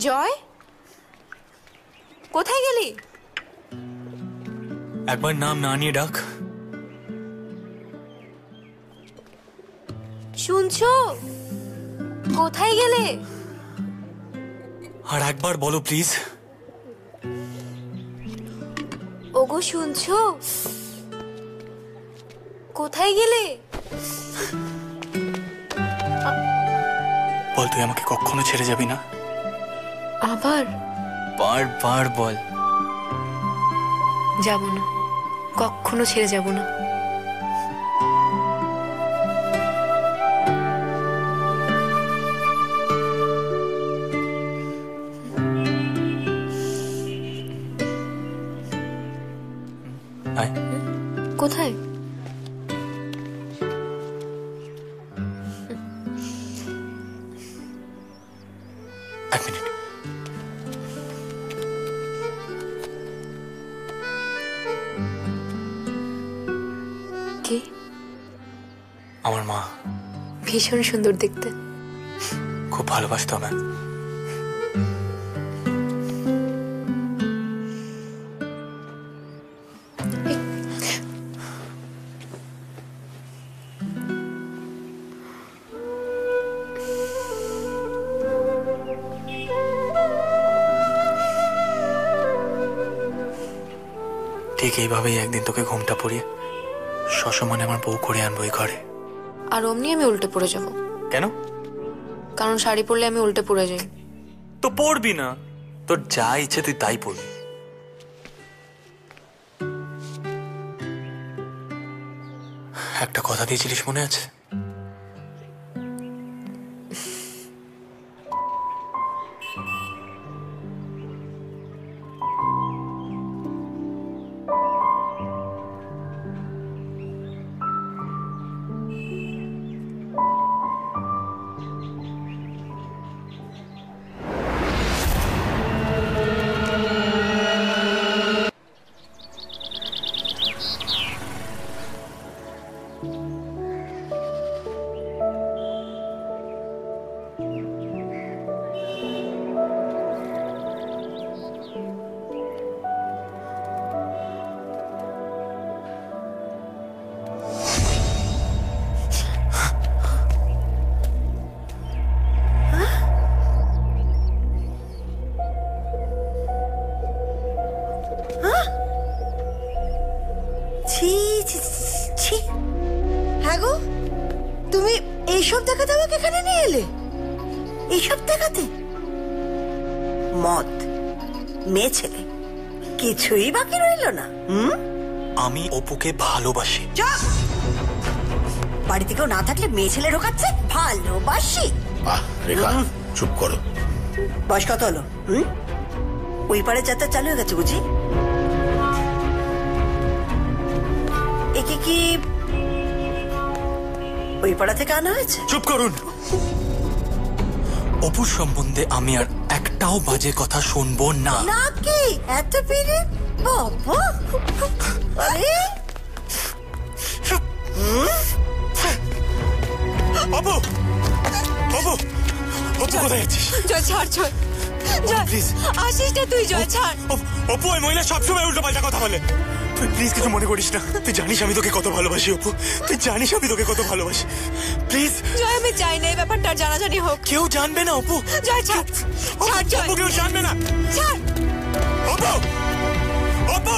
জয়, কোথায় গেলি? একবার নাম না নিয়ে ডাক। শুনছো? কোথায় গেলে? আর একবার বলো প্লিজ। ওগো শুনছো? কোথায় গেলে? বল তুই আমাকে কখনো ছেড়ে যাবি না? আবার বারবার বল। যাব না, কখনো ছেড়ে যাব না। কোথায়? এক মিনিট। কে? আমার মা। ভীষণ সুন্দর দেখতে। খুব ভালোবাসতো আমায়। ঠিক এইভাবেই একদিন তোকে ঘুমটা পড়িয়ে সসম্মানে আমার বউ করে আনবো এই ঘরে। আর অমনি আমি উল্টে পড়ে যাব। কেন? কারণ শাড়ি পরলে আমি উল্টে পড়ে যাই। তো পড়বি না, তোর যা ইচ্ছে তুই তাই পড়বি। একটা কথা দিয়েছিলিস মনে আছে? হ্যাঁ গো, তুমি এইসব দেখাতে আমাকে এখানে নিয়ে এলে? এইসব দেখাতে? মদ, মেয়ে ছেলে, কিছুই বাকি রইল না। আমি অপুকে ভালোবাসি। বাড়িতে কেউ না থাকলে মেয়ে ছেলে ঢোকাচ্ছে ভালোবাসি। রেখা চুপ করো। বয়স কত হলো? ওই পারে যাত্রা চালু হয়ে গেছে বুঝি? একে কি ওই পাড়া থেকে আনা হয়েছে? চুপ করুন। অপুর সম্বন্ধে আমি আর একটাও বাজে কথা শুনবো না। নাকি এত পেরে বাবা? আরে অপু, অপু, অপু কোথায় যাচ্ছিস? জয় ছাড়, জয় জয় প্লিজ আসিস না তুই, জয় ছাড়। অপু, ওই মহিলা সবসময় উল্টো পাল্টা কথা বলে। তুই প্লিজ কিছু মনে করিস না। তুই জানিস আমি তোকে কত ভালোবাসি অপু। তুই জানিস আমি তোকে কত ভালোবাসি। প্লিজ জয়, আমি চাই না এই ব্যাপারটা জানাজানি হোক। কেউ জানবে না অপু। জয় ছাড়, ছাড় জয়। অপু কেউ জানবে না। ছাড় অপু, অপু।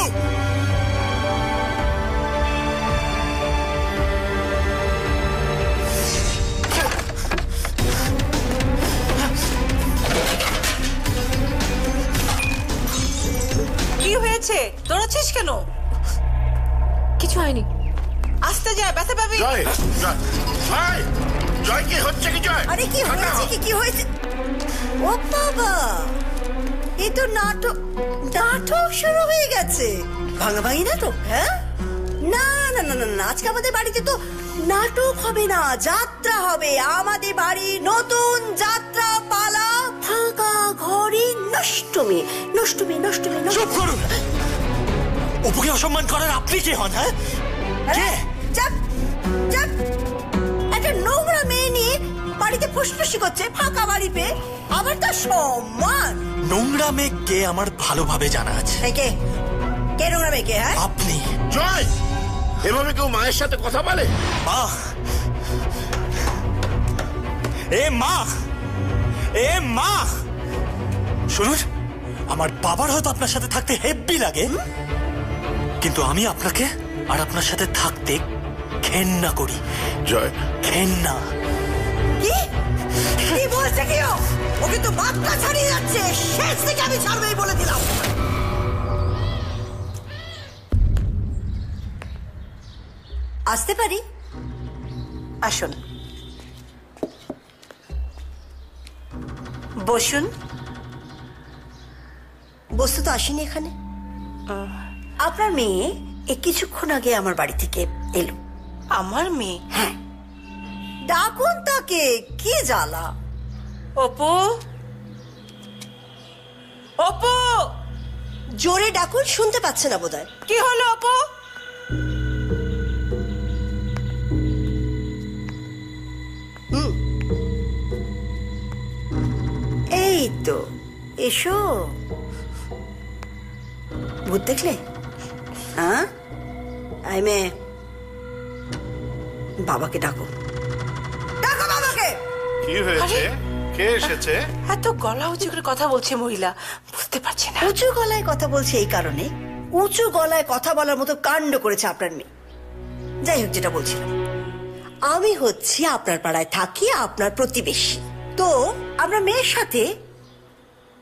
কি হয়েছে? দৌড়াচ্ছিস কেন? কিছু হয়নি। আসতে যায়, ব্যথা পাবি। জয়, জয়, জয়, জয়, কি হচ্ছে কি জয়? আরে কি হয়েছে? কি হয়েছে? ও বাবা, এ তো নাটক শুরু হয়ে গেছে। ভাঙাভাঙি নাটক? হ্যাঁ, না না না না না, আজকে আমাদের বাড়িতে তো নাটক হবে না, যাত্রা হবে। আমাদের বাড়ি নতুন যাত্রা পালা, ফাঁকা ঘরে নষ্টমী নষ্টমী নষ্টমী। চুপ করুন। অপুকে অসম্মান করার আপনি কে হন? হ্যাঁ, কে? চাপ চাপ। একটা নোংরা মেয়ে নিয়ে বাড়িতে ফুসফুসি করছে ফাঁকা বাড়ি পেয়ে, আমার তার সম্মান। নোংরা মেয়ে কে আমার ভালোভাবে জানা আছে। কে কে নোংরা মেয়ে কে? হ্যাঁ আপনি। জয়, এভাবে কেউ মায়ের সাথে কথা বলে? মা, এ মা, এ মা শুনুন, আমার বাবার হয়তো আপনার সাথে থাকতে হেব্বি লাগে, কিন্তু আমি আপনাকে আর আপনার সাথে থাকতে ঘেন্না করি। জয়, ঘেন্না। কি বলছে কি ও? ওকে তো মাথা ছাড়িয়ে যাচ্ছে, শেষ থেকে আমি ছাড়বেই বলে দিলাম। আসতে পারি? আসুন, বসুন। বসতে তো আসেনি এখানে। আপনার মেয়ে কিছুক্ষণ আগে আমার বাড়ি থেকে এলো। আমার মেয়ে? হ্যাঁ। ডাকুন তাকে, কি জ্বালা। অপু, অপু, জোরে ডাকুন, শুনতে পাচ্ছে না বোধহয়। কি হলো অপু? এই তো, এসো। ভূত দেখলে? হ্যাঁ, আই মেয়ে, বাবাকে ডাকো, ডাকো বাবাকে। কি হয়েছে? কে এসেছে? এত গলা উঁচু করে কথা বলছে মহিলা, বুঝতে পারছি না। উঁচু গলায় কথা বলছে এই কারণে, উঁচু গলায় কথা বলার মতো কাণ্ড করেছে আপনার মেয়ে। যাই হোক, যেটা বলছিলাম, আমি হচ্ছি আপনার পাড়ায় থাকি, আপনার প্রতিবেশী। তো আপনার মেয়ের সাথে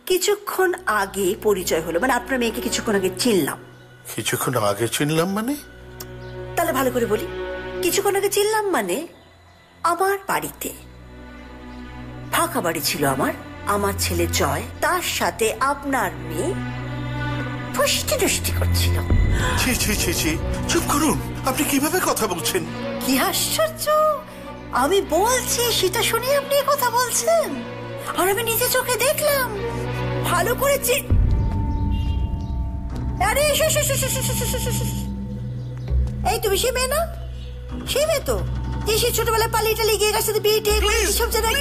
কিছুক্ষণ আগে পরিচয় হলো, মানে আপনার মেয়েকে কিছুক্ষণ আগে চিনলাম। কিছুক্ষণ আগে চিনলাম মানে? তাহলে ভালো করে বলি, কিছুক্ষণ আগে চিনলাম মানে আমার বাড়িতে, ফাঁকা বাড়ি ছিল আমার ছেলে জয়, তার সাথে আপনার মেয়ে ফুষ্টি টুষ্টি করছিল। ছি ছি ছি ছি, চুপ করুন। আপনি কিভাবে কথা বলছেন? কি আশ্চর্য, আমি বলছি সেটা শুনে আপনি কথা বলছেন, আর আমি নিজে চোখে দেখলাম। ভালো করেছি। আরে এসো এসো এসো এসো এসো এসো এসো। এই তুমি সে মেয়ে না? সে মেয়ে তো, যে সে ছোটবেলায় পালিয়ে টালিয়ে গিয়ে গেছে বিয়ে টিয়ে করে সব জায়গায়।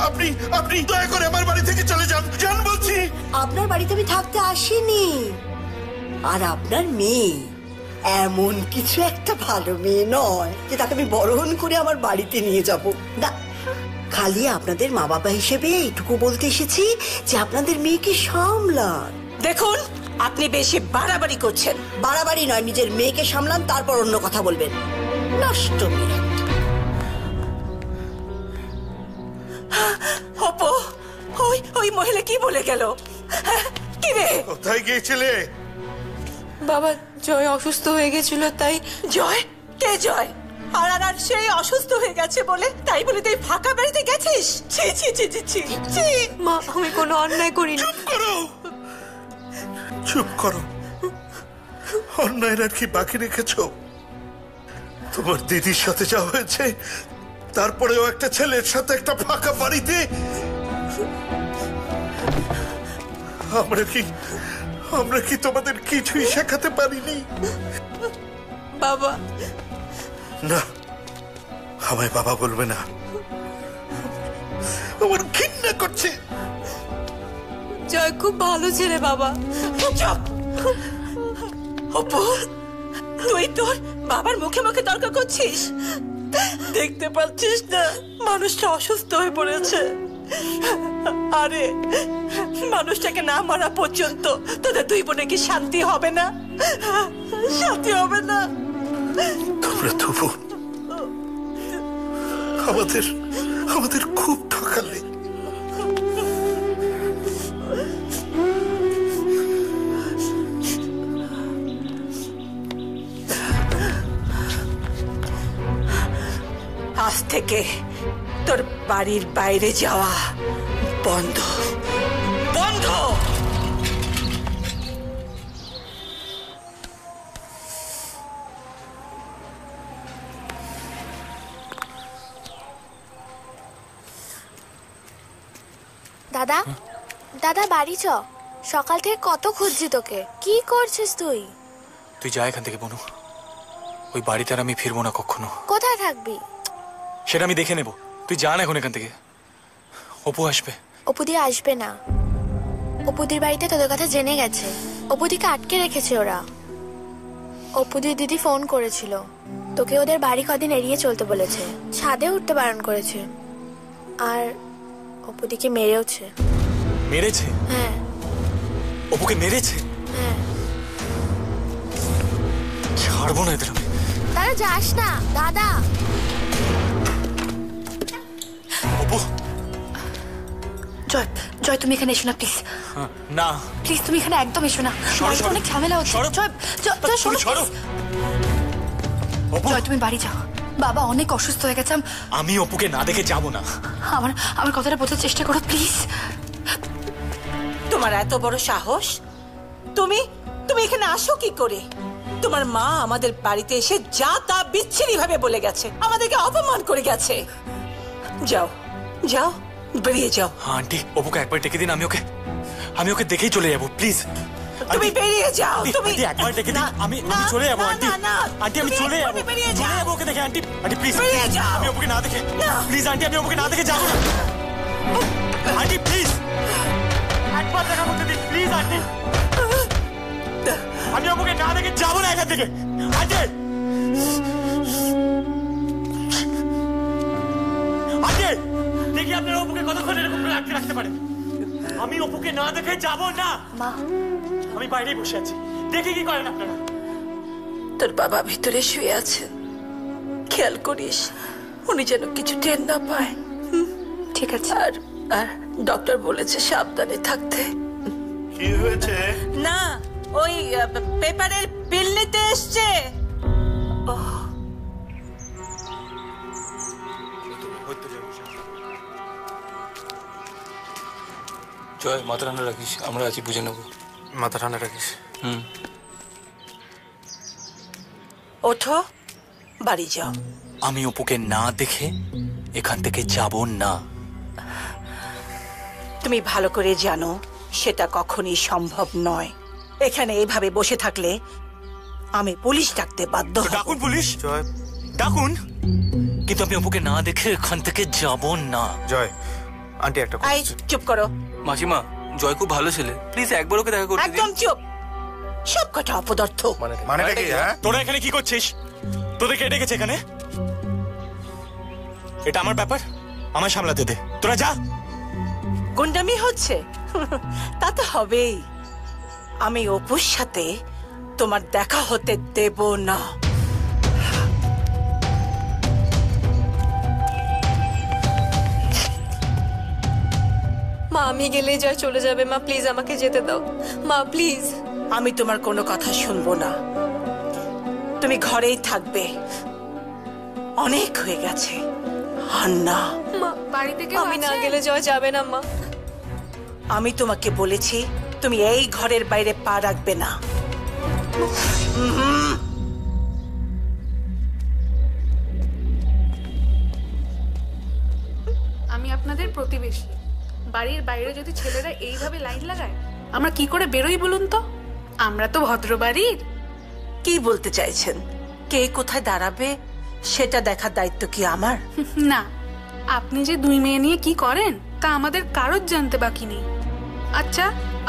আপনি আপনি দয়া করে আমার বাড়ি থেকে চলে যান, যান বলছি। আপনার বাড়িতে আমি থাকতে আসিনি, আর আপনার মেয়ে এমন কিছু একটা ভালো মেয়ে নয় যে তাকে আমি বরণ করে আমার বাড়িতে নিয়ে যাব না। খালি আপনাদের মা বাবা হিসেবে এইটুকু বলতে এসেছি যে আপনাদের মেয়েকে সামলান। দেখুন, আপনি বেশি বাড়াবাড়ি করছেন। বাড়াবাড়ি নয়, নিজের মেয়েকে সামলান, তারপর অন্য কথা বলবেন। নষ্ট মেয়ে। অপু, ওই ওই মহিলা কি বলে গেল? কি রে? কোথায় গিয়েছিলে? বাবা, জয় অসুস্থ হয়ে গেছিল, তাই। জয়? কে জয়? আর আর সেই অসুস্থ হয়ে গেছে বলে তাই বলে তুই ফাঁকা বাড়িতে গেছিস? ছি ছি ছি ছি ছি ছি। মা, আমি কোনো অন্যায় করিনি। চুপ করো, চুপ করো। অন্যায়ের আর কি বাকি রেখেছো? তোমার দিদির সাথে যা হয়েছে, তারপরেও একটা ছেলের সাথে একটা ফাঁকা বাড়িতে। আমরা কি তোমাদের কিছুই শেখাতে পারিনি? বাবা। না, আমায় বাবা বলবে না, আমার ঘৃণা করছে। জয় খুব ভালো ছেলে বাবা। অপু, তুই তোর বাবার মুখে মুখে তর্ক করছিস? দেখতে পাচ্ছিস না মানুষটা অসুস্থ হয়ে পড়েছে? আরে, মানুষটাকে না মারা পর্যন্ত তোদের দুই বোনে কি শান্তি হবে না? শান্তি হবে না? তোমরা তো বোন, আমাদের খুব ঠকালে। আজ থেকে তোর বাড়ির বাইরে যাওয়া বন্ধ, বন্ধ। দাদা, দাদা বাড়ি চ। সকাল থেকে কত খুঁজছি তোকে। কি করছিস তুই? তুই যা এখান থেকে বনু, ওই বাড়িতে আর আমি ফিরবো না কখনো। কোথায় থাকবি? সেটা আমি দেখে নেব। তুই যা না এখন এখান থেকে। অপু আসবে। অপুদি আসবে না। অপুদির বাড়িতে তোদের কথা জেনে গেছে। অপুদিকে আটকে রেখেছে ওরা। অপুদির দিদি ফোন করেছিল, তোকে ওদের বাড়ি কদিন এড়িয়ে চলতে বলেছে, ছাদে উঠতে বারণ করেছে, আর অপুদিকে মেরেওছে। মেরেছে? হ্যাঁ। অপুকে মেরেছে? হ্যাঁ। ছাড়বো না এদের আমি। তারা যাস না দাদা। অপু। জয়, জয় তুমি এখানে এসো না প্লিজ। না প্লিজ তুমি এখানে একদম এসো না, বাড়িতে অনেক ঝামেলা হচ্ছে। জয়, জয় শোনো please। জয় তুমি বাড়ি যাও, বাবা অনেক অসুস্থ হয়ে গেছে। আমি অপুকে না দেখে যাব না। আমার কথাটা বোঝার চেষ্টা করো প্লিজ। তোমার এত বড় সাহস, তুমি তুমি এখানে আসো কি করে? তোমার মা আমাদের বাড়িতে এসে যা তা বিচ্ছিরি ভাবে বলে গেছে, আমাদেরকে অপমান করে গেছে। যাও যাও, বেরিয়ে যাও। আন্টি, অপুকে একবার ডেকে দিন, আমি ওকে দেখেই চলে যাবো প্লিজ। তুমি বেরিয়ে যাও। তুমি একবার ডেকে দিন, আমি চলে যাবো আন্টি। আন্টি আমি চলে যাবো, চলে যাবো ওকে দেখে। আন্টি আন্টি প্লিজ, আমি অপুকে না দেখে প্লিজ আন্টি, আমি অপুকে না দেখে যাবো না। আন্টি প্লিজ একবার দেখা করতে দিন প্লিজ আন্টি। আমি অপুকে না দেখে যাবো না এখান থেকে আন্টি। আন্টি দেখি আপনারা অপুকে কতক্ষণ এরকম করে আটকে রাখতে পারেন। আমি অপুকে না দেখে যাবো না। মা আমি বাইরেই বসে আছি, দেখে কি করেন আপনারা। তোর বাবা ভিতরে শুয়ে আছে, খেয়াল করিস উনি যেন কিছু টের না পায়। ঠিক আছে। আর ডক্টর বলেছে সাবধানে থাকতে। কি হয়েছে? না ওই পেপারের বিল নিতে এসছে। জয় মাথা ঠান্ডা রাখিস, আমরা আছি, বুঝে নেবো। মাথা ঠান্ডা রাখিস। ওঠো, বাড়ি যাও। আমি অপুকে না দেখে এখান থেকে যাব না। তুমি ভালো করে জানো সেটা কখনই সম্ভব নয়। এখানে এইভাবে বসে থাকলে আমি পুলিশ ডাকতে বাধ্য হব। ডাকুন পুলিশ, জয় ডাকুন, কিন্তু আমি অপুকে না দেখে এখান থেকে যাব না। জয় আন্টি একটা আই চুপ করো। মাসিমা, জয় খুব ভালো ছেলে, প্লিজ একবার ওকে দেখা করতে দিন। একদম চুপ, সব কটা অপদার্থ। মানেটা কি? হ্যাঁ, তোরা এখানে কি করছিস? তোদের কে ডেকেছে এখানে? এটা আমার ব্যাপার, আমায় সামলাতে দে। তোরা যা। গুন্ডামি হচ্ছে? তা তো হবেই। আমি অপুর সাথে তোমার দেখা হতে দেব না। মা আমি গেলে জয় চলে যাবে। মা প্লিজ আমাকে যেতে দাও মা, প্লিজ। আমি তোমার কোনো কথা শুনবো না, তুমি ঘরেই থাকবে। অনেক হয়ে গেছে। হান্না, মা বাড়িতে আমি না গেলে জয় যাবে না। মা আমি তোমাকে বলেছি তুমি এই ঘরের বাইরে পা রাখবে না। আমি আপনাদের প্রতিবেশী, বাড়ির বাইরে যদি ছেলেরা এইভাবে লাইন লাগায় আমরা কি করে বেরোই বলুন তো? আমরা তো ভদ্র বাড়ির। কি বলতে চাইছেন? কে কোথায় দাঁড়াবে সেটা দেখার দায়িত্ব কি আমার? না, আপনি যে দুই মেয়ে নিয়ে কি করেন তা আমাদের কারোর জানতে বাকি নেই। আচ্ছা,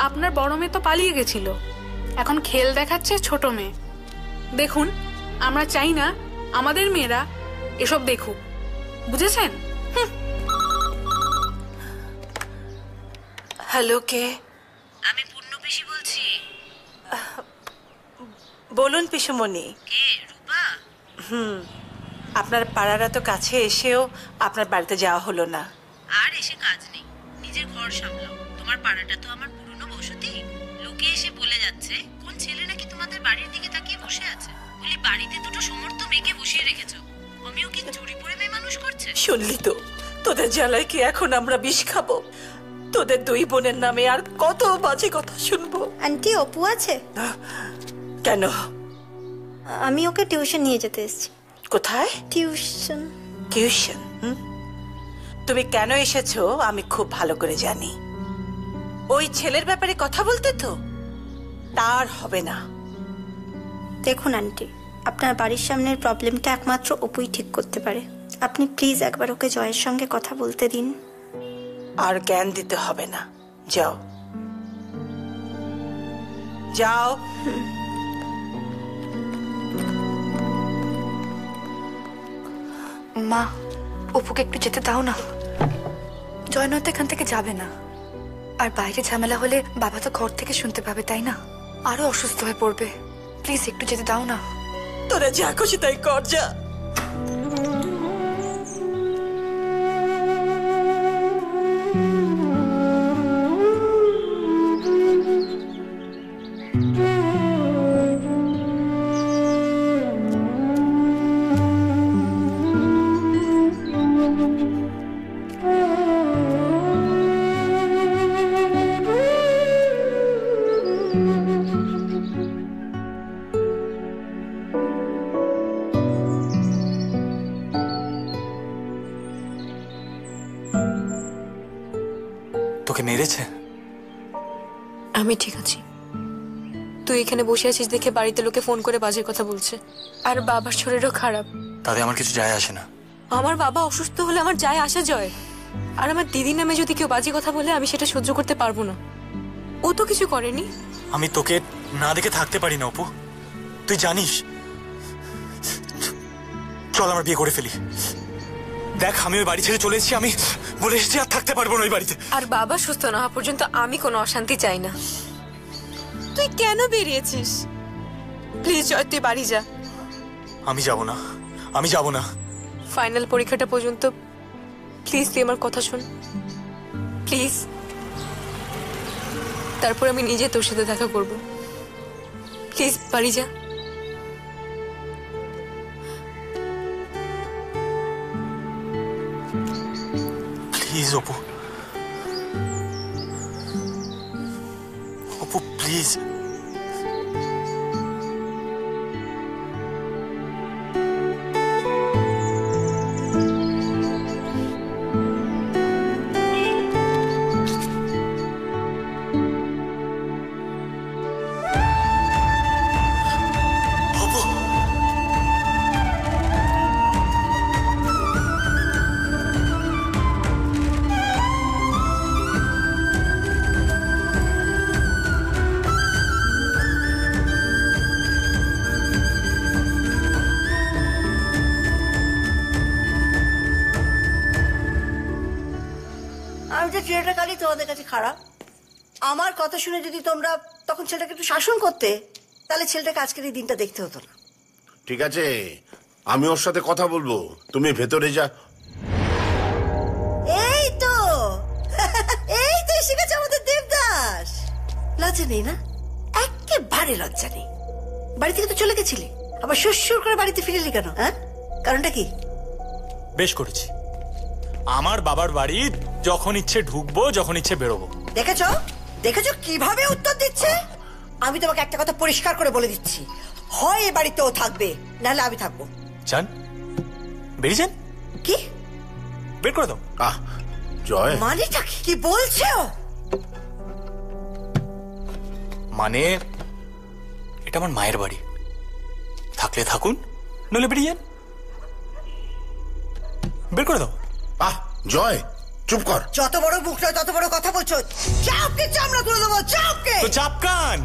আপনার বড় মেয়ে তো পালিয়ে গেছিল, এখন খেল দেখাচ্ছে ছোট মেয়ে। দেখুন, আমরা চাই না আমাদের মেয়েরা এসব দেখুক, বুঝেছেন? হ্যালো, কে? আমি পূর্ণবেশী বলছি। বলুন পিসুমণি। কে? রূপা? আপনার পাড়ার এত কাছে এসেও আপনার বাড়িতে যাওয়া হলো না। আর এসে কাজ নেই, নিজের ঘর সামলাও। তোমার পাড়াটা তো আমার পুরনো বসতি। লোকে এসে বলে যাচ্ছে কোন ছেলে নাকি তোমাদের বাড়ির দিকে তাকিয়ে বসে আছে। বলি বাড়িতে দুটো সমর্থ মেয়েকে বসিয়ে রেখেছো, আমিও কি চুরি করে মেয়ে মানুষ করছে? শুনলি তো, তোদের জ্বালায় কি এখন আমরা বিষ খাবো? তোদের দুই বোনের নামে আর কত বাজে কথা শুনবো। আন্টি অপু আছে? কেন? আমি ওকে টিউশন নিয়ে যেতে এসেছি। কোথায়? টিউশন। টিউশন? তুমি কেন এসেছো আমি খুব ভালো করে জানি। ওই ছেলের ব্যাপারে কথা বলতে তো? তার হবে না। দেখুন আন্টি, আপনার বাড়ির সামনের প্রবলেমটা একমাত্র অপুই ঠিক করতে পারে। আপনি প্লিজ একবার ওকে জয়ের সঙ্গে কথা বলতে দিন। আর জ্ঞান দিতে হবে না, যাও যাও। মা, অপুকে একটু যেতে দাও না। জয় নয়তো এখান থেকে যাবে না। আর বাইরে ঝামেলা হলে বাবা তো ঘর থেকে শুনতে পাবে, তাই না? আরো অসুস্থ হয়ে পড়বে। প্লিজ একটু যেতে দাও না। তোরা যা খুশি তাই কর, যা। তোকে মেরেছে? আমি ঠিক আছি। তুই এখানে বসে আছিস দেখে বাড়িতে লোকে ফোন করে বাজে কথা বলছে। আর বাবার শরীরও খারাপ। তাতে আমার কিছু যায় আসে না। আমার বাবা অসুস্থ হলে আমার যায় আসা জয়। আর আমার দিদি নামে যদি কেউ বাজে কথা বলে আমি সেটা সহ্য করতে পারবো না। ও তো কিছু করেনি। আমি তোকে না দেখে থাকতে পারি না অপু, তুই জানিস। চল আমার বিয়ে করে ফেলি। দেখ আমি ওই বাড়ি ছেড়ে চলে এসেছি, আমি বলে এসেছি আর থাকতে পারবো না ওই বাড়িতে। আর বাবা সুস্থ না হওয়া পর্যন্ত আমি কোনো অশান্তি চাই না। তুই কেন বেরিয়েছিস? প্লিজ জয়, তুই বাড়ি যা। আমি যাব না, আমি যাব না। ফাইনাল পরীক্ষাটা পর্যন্ত প্লিজ তুই আমার কথা শোন, প্লিজ। তারপর আমি নিজে তোর সাথে দেখা করব। প্লিজ বাড়ি যা। Please Apu, Apu please. আমি যে ছেলেটা কালই তোমাদের কাছে খারাপ। আমার কথা শুনে যদি তোমরা তখন ছেলেটাকে একটু শাসন করতে, তাহলে ছেলেটাকে আজকের এই দিনটা দেখতে হতো না। ঠিক আছে, আমি ওর সাথে কথা বলবো, তুমি ভেতরে যা। এই তো এই তো এসে গেছে আমাদের দেবদাস। লজ্জা নেই না? একেবারে লজ্জা নেই। বাড়ি থেকে তো চলে গেছিলি, আবার শ্বশুর করে বাড়িতে ফিরে এলি কেন? হ্যাঁ, কারণটা কি? বেশ করেছি। আমার বাবার বাড়ি যখন ইচ্ছে ঢুকবো, যখন ইচ্ছে বেরোবো। দেখেছো দেখেছো কিভাবে উত্তর দিচ্ছে? আমি তোমাকে একটা কথা পরিষ্কার করে বলে দিচ্ছি, হয় এ বাড়িতে ও থাকবে, নাহলে আমি থাকবো। যান, বেরিয়ে যান। কি বের করে দাও। জয়, মানেটা কি বলছো? মানে এটা আমার মায়ের বাড়ি, থাকলে থাকুন, নইলে বেরিয়ে যান। বের করে দাও। জয় চুপ কর। যত বড় মুখ নয় তত বড় কথা বলছো। চাপকে চামড়া তুলে দেবো, চাপকে। তো চাপকান,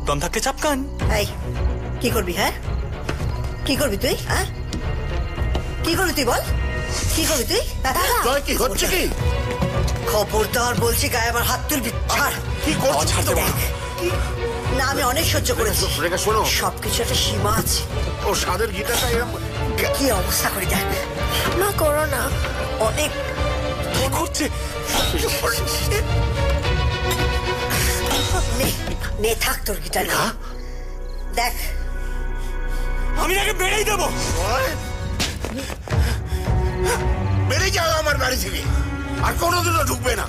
দম থাকতে চাপকান। এই কি করবি? হ্যাঁ কি করবি তুই? হ্যাঁ কি করবি তুই বল? কি করবি তুই? জয় কি হচ্ছে কি? খবরদার বলছি, গায়ে আমার হাত তুলবি। ছাড়। কি করছিস? না, আমি অনেক সহ্য করেছি। রেখা শোনো, সবকিছু একটা সীমা আছে। ও সাদের গিটারটা এরকম কি অবস্থা করে দেখ। মা করো না। অনেক কি করছে? নে থাক তোর গিটার। দেখ আমি আগে বেড়েই দেবো। বেরিয়ে যাও আমার বাড়ি থেকে, আর কোনোদিনও ঢুকবে না।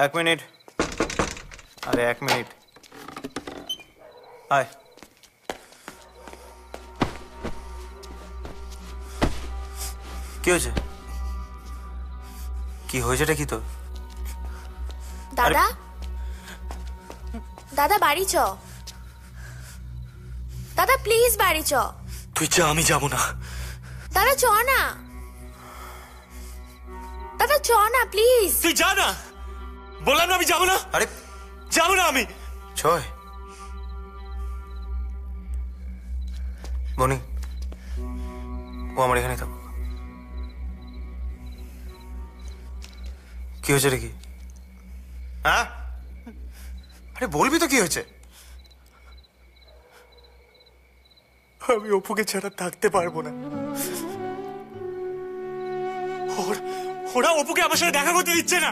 এক মিনিট, আরে এক মিনিট। আয় কি হয়েছে? কি হয়েছেটা কি তোর? দাদা দাদা বাড়ি চ। দাদা প্লিজ বাড়ি চ। তুই যা, আমি যাব না। দাদা চ না, দাদা চ না প্লিজ। তুই যা না, বললাম না আমি যাব না। আরে যাব না আমি। ছয় বনি, ও আমার এখানে থাকো। কি হয়েছে রে? কি? হ্যাঁ, আরে বলবি তো কি হয়েছে? আমি অপুকে ছাড়া থাকতে পারবো না। ওরা অপুকে আমার সাথে দেখা করতে দিচ্ছে না,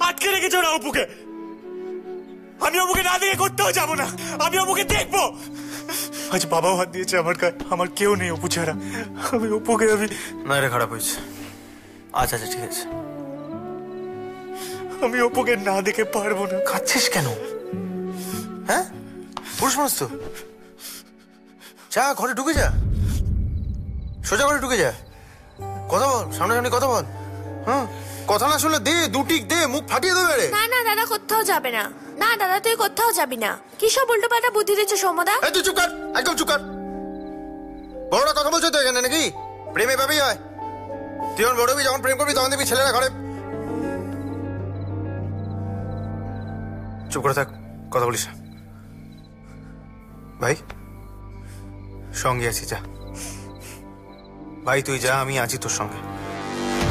আটকে রেখেছে ওরা অপুকে। আমি অপুকে না দেখে করতেও যাবো না, আমি অপুকে দেখবো। আজ বাবাও হাত দিয়েছে আমার গায়ে, আমার কেউ নেই অপু ছাড়া। আমি অপুকে না, এটা খারাপ হয়েছে। আচ্ছা আচ্ছা ঠিক আছে, আমি অপুকে না দেখে পারবো না। খাচ্ছিস কেন? হ্যাঁ, পুরুষ মানুষ তো, যা ঘরে ঢুকে যা, সোজা ঘরে ঢুকে যা, কথা বল, সামনাসামনি কথা বল। হ্যাঁ, কথা না শুনলে দে দুটিক দে, মুখ ফাটিয়ে দেবে রে। না না দাদা কোথাও যাবে না। না দাদা তুই কোথাও যাবি না। কি সব উল্টো পাল্টা বুদ্ধি দিচ্ছ সমদা? এই তুই চুপ কর, একদম চুপ কর। বড়রা কথা বলছো তো এখানে নাকি? প্রেমে ভাবেই হয়। তুই যখন বড় হবি, যখন প্রেম করবি, তখন দেখবি ছেলেরা ঘরে। চুপ করে থাক, কথা বলিস না। ভাই সঙ্গে আছি, যা ভাই, তুই যা, আমি আছি তোর সঙ্গে।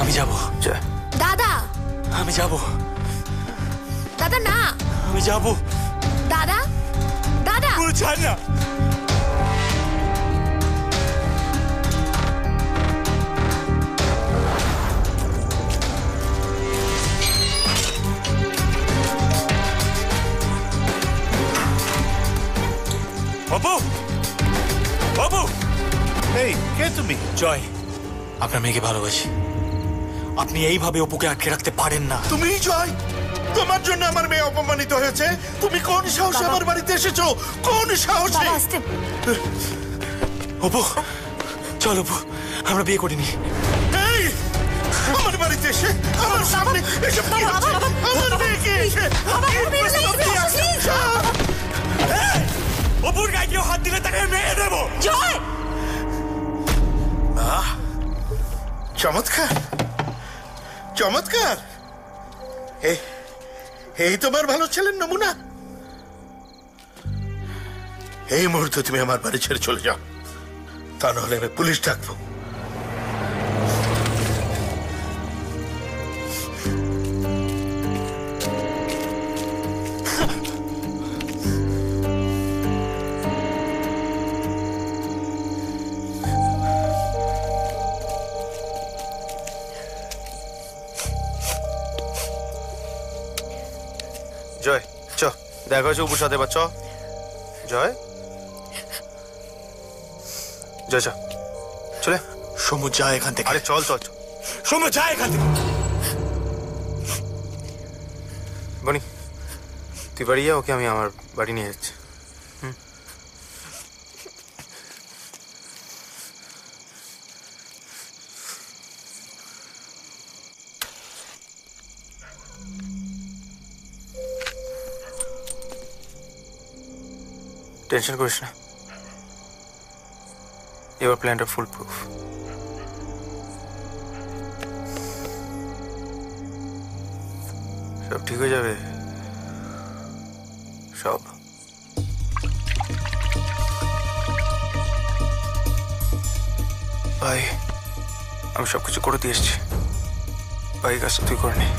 আমি যাব। যা। দাদা আমি যাব। দাদা না, আমি যাব। দাদা দাদা ছাড় না। অপু, অপু, এই কে তুমি? জয়, আপনার মেয়েকে ভালোবাসি। আপনি এইভাবে অপুকে আটকে রাখতে পারেন না। তুমি জয়, তোমার জন্য আমার মেয়ে অপমানিত হয়েছে। তুমি কোন সাহসে আমার বাড়িতে এসেছো? কোন সাহসে? অপু চল, অপু আমরা বিয়ে করিনি। এই আমার বাড়িতে এসে আমার সামনে এসব কি হচ্ছে? আমার মেয়েকে এসে অপুর গায়ে কেউ হাত দিলে তাকে মেরে দেবো। জয়, চমৎকার চমৎকার। এই তোমার ভালো ছেলের নমুনা। এই মুহূর্তে তুমি আমার বাড়ি ছেড়ে চলে যাও, তা নাহলে আমি পুলিশ ডাকবো। জয় চ, দেখা হয়েছে অপুর সাথে, বা চ। জয়, জয় চ, চলে। সমু যা এখান থেকে। আরে চল চল চল, সমু যা এখান থেকে। বনি তুই বাড়ি যা, ওকে আমি আমার বাড়ি নিয়ে যাচ্ছি। টেনশন করিস না, এবার প্ল্যানটা ফুল প্রুফ। সব ঠিক হয়ে যাবে, সব। ভাই আমি সবকিছু করে দিয়ে এসছি, ভাই কাজটা তুই করে নে।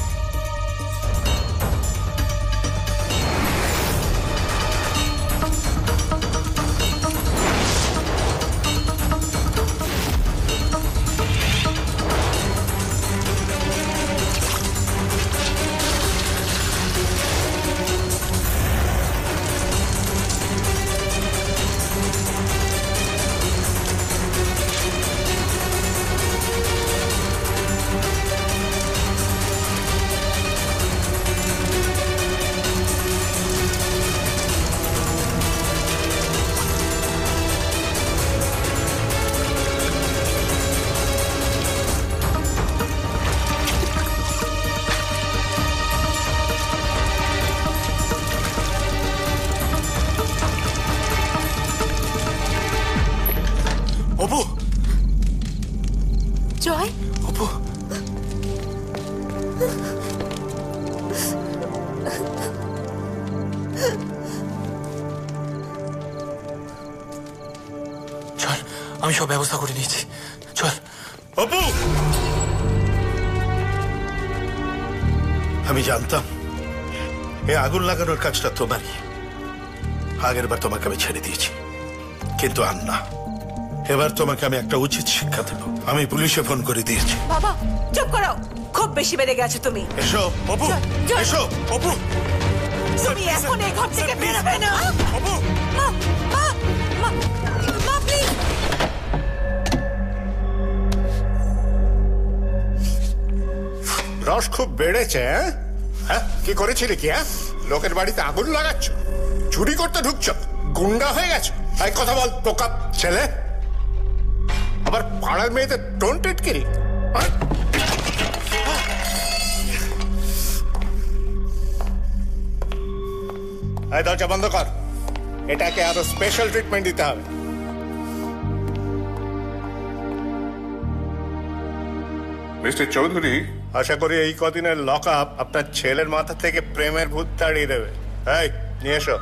জয় অপু চল, আমি সব ব্যবস্থা করে নিয়েছি। চল। অপু, আমি জানতাম এই আগুন লাগানোর কাজটা তোমারই। আগের বার তোমাকে আমি ছেড়ে দিয়েছি, কিন্তু আর না। এবার তোমাকে আমি একটা উচিত শিক্ষা দেব। আমি পুলিশে ফোন করে দিয়েছি। বাবা চুপ করো, খুব বেশি বেড়ে গেছো তুমি। এসো অপু, এসো অপু। তুমি এখন এই ঘর থেকে বেরোবে না। অপু, মা মা মা মা প্লিজ। রস খুব বেড়েছে। হ্যাঁ, কি করেছিলে কি? হ্যাঁ, লোকের বাড়িতে আগুন লাগাচ্ছ, চুরি করতে ঢুকছো, গুন্ডা হয়ে গেছো। তাই কথা বল পোকা ছেলে। আবার পাড়ার মেয়েদের টোন টিটকিরি। এই দরজা বন্ধ কর, এটাকে আরো স্পেশাল ট্রিটমেন্ট দিতে হবে। মিস্টার চৌধুরী, আশা করি এই কদিনের লক আপ আপনার ছেলের মাথা থেকে প্রেমের ভূত তাড়িয়ে দেবে। এই নিয়ে এসো।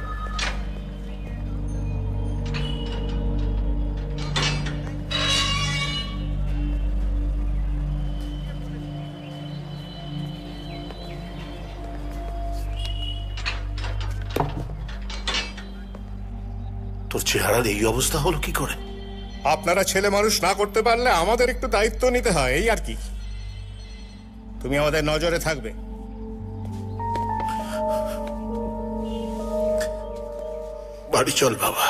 তোর চেহারার এই অবস্থা হলো কি করে? আপনারা ছেলে মানুষ না করতে পারলে আমাদের একটু দায়িত্ব নিতে হয়, এই আর কি। তুমি আমাদের নজরে থাকবে। বাড়ি চল বাবা।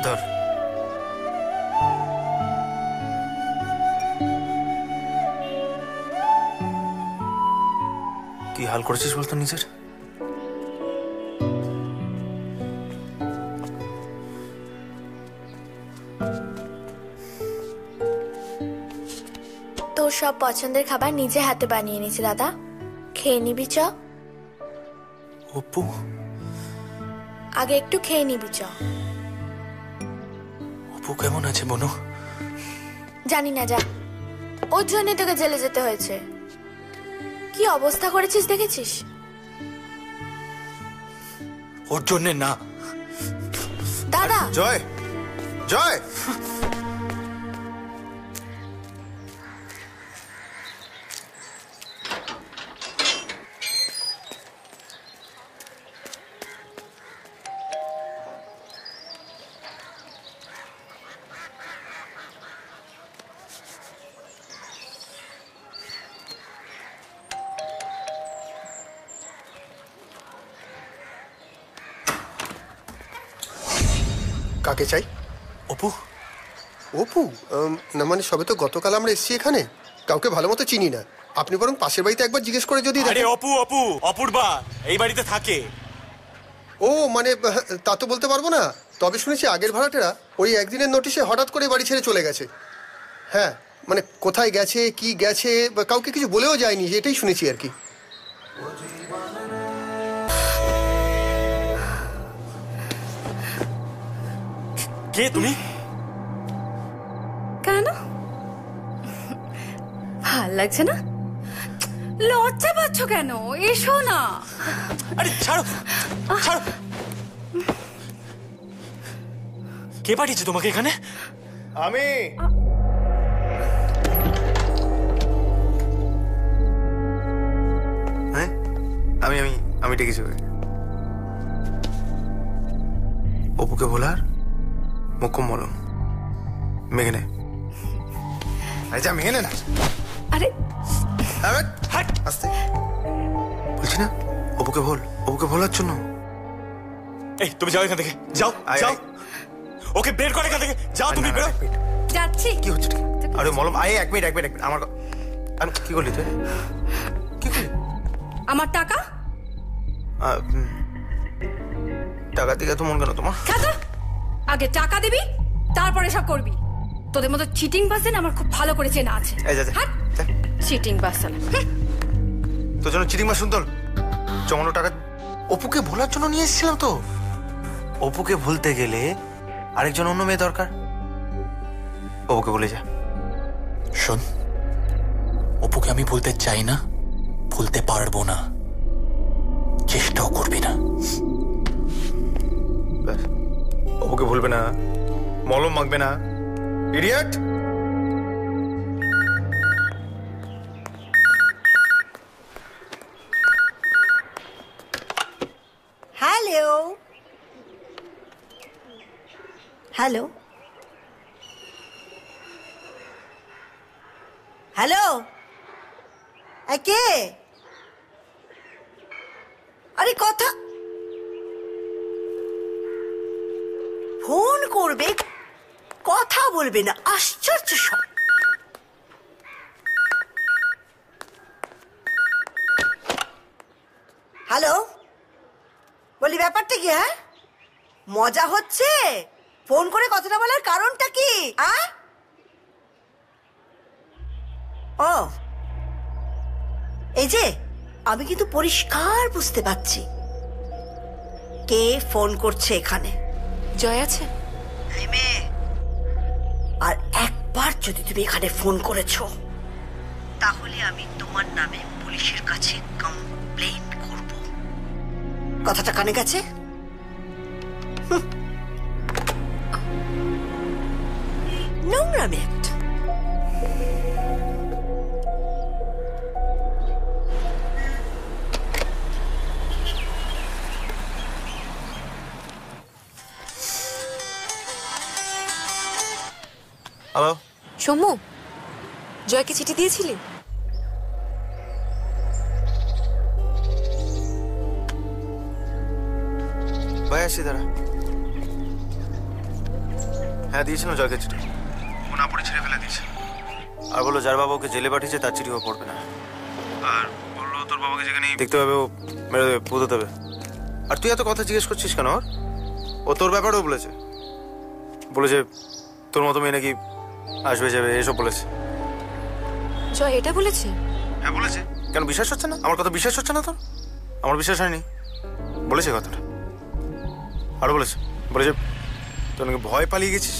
ধর। কি হাল করেছিস বলতো নিজের? তোর সব পছন্দের খাবার নিজে হাতে বানিয়ে নিয়েছি দাদা, খেয়ে নিবি চ। অপু, আগে একটু খেয়ে নিবি চ। অপু কেমন আছে বনু? জানি না, যা। ওর জন্য তোকে জেলে যেতে হয়েছে। কি অবস্থা করেছিস দেখেছিস? ওর জন্য না দাদা। জয়, জয়। কাকে চাই? অপু। অপু? না মানে সবে তো গতকাল আমরা এসেছি এখানে, কাউকে ভালো মতো চিনি না। আপনি বরং পাশের বাড়িতে একবার জিজ্ঞেস করে যদি। আরে অপু, অপু অপূর্বা এই বাড়িতে থাকে। ও মানে তা তো বলতে পারবো না, তবে শুনেছি আগের ভাড়াটেরা ওই একদিনের নোটিশে হঠাৎ করে বাড়ি ছেড়ে চলে গেছে। হ্যাঁ, মানে কোথায় গেছে, কি গেছে, কাউকে কিছু বলেও যায়নি, এটাই শুনেছি আর কি। কে তুমি? কেন ভাল লাগছে না? লজ্জা পাচ্ছ কেন? এসো না। আরে ছাড়ো, ছাড়ো। কে পাঠিয়েছে তোমাকে এখানে? আমি। হ্যাঁ, আমি আমি আমি ডেকেছি ওকে। অপুকে ভোলার মুকুম মলম মেঘে নে। আচ্ছা মেঘে নে না। আরে আস্তে বলছি না, অপুকে ভোল, অপুকে ভোলার জন্য। এই তুমি যাও এখান থেকে, যাও যাও। ওকে বের করে এখান থেকে, যাও তুমি বেরো। যাচ্ছি। কি হচ্ছে? আরে মলম, আয় এক মিনিট এক মিনিট আমার। আমি কি করলি তুই? কি করলি? আমার টাকা টাকা দিকে তো মন কেন তোমার? খাতা আগে টাকা দিবি তারপরে সব করবি। তোদের মতো চিটিং পার্সন আমার খুব ভালো করে চেনা আছে। Cheating person. তোর জন্য চিটিং মাছ শুনতো জমানো টাকা অপুকে ভোলার জন্য নিয়ে এসেছিলাম তো। অপুকে ভুলতে গেলে আরেকজন অন্য মেয়ে দরকার। অপুকে বলে যা। শোন, অপুকে আমি ভুলতে চাই না, ভুলতে পারবো না, চেষ্টাও করবি না। অপুকে ভুলবে না, মলম মাখবে না, ইডিয়েট। হ্যালো হ্যালো হ্যালো, কে? আরে কথা ফোন করবে, কথা বলবে না, আশ্চর্য সব। হ্যালো, বলি ব্যাপারটা কি? হ্যাঁ, মজা হচ্ছে? ফোন করে কথাটা বলার কারণটা কি? ও, এই যে আমি কিন্তু পরিষ্কার বুঝতে পারছি কে ফোন করছে এখানে। জয় আছে? আর একবার যদি তুমি এখানে ফোন করেছো তাহলে আমি তোমার নামে পুলিশের কাছে কমপ্লেইন করব। কথাটা কানে গেছে? নোংরামি একটা। হ্যালো সৌম্য, জয়কে চিঠি দিয়েছিলি? ভাই আসি দাঁড়া। হ্যাঁ দিয়েছিলাম জয়কে চিঠি, ও না পড়ে ছিঁড়ে ফেলে দিয়েছে। আর বললো যার বাবা ওকে জেলে পাঠিয়েছে তার চিঠিও পড়বে না। আর বললো তোর বাবাকে যেখানে দেখতে পাবে ও মেরে দেবে, পুঁতে দেবে। আর তুই এত কথা জিজ্ঞেস করছিস কেন? ও তোর ব্যাপারেও বলেছে, বলেছে তোর মতো মেয়ে নাকি আসবে যাবে এসব বলেছে। জয় এটা বলেছে? হ্যাঁ বলেছে। কেন বিশ্বাস হচ্ছে না? আমার কথা বিশ্বাস হচ্ছে না তোর? আমার বিশ্বাস হয়নি, বলেছে কথাটা। আরো বলেছে, বলেছে তোর নাকি ভয় পালিয়ে গেছিস।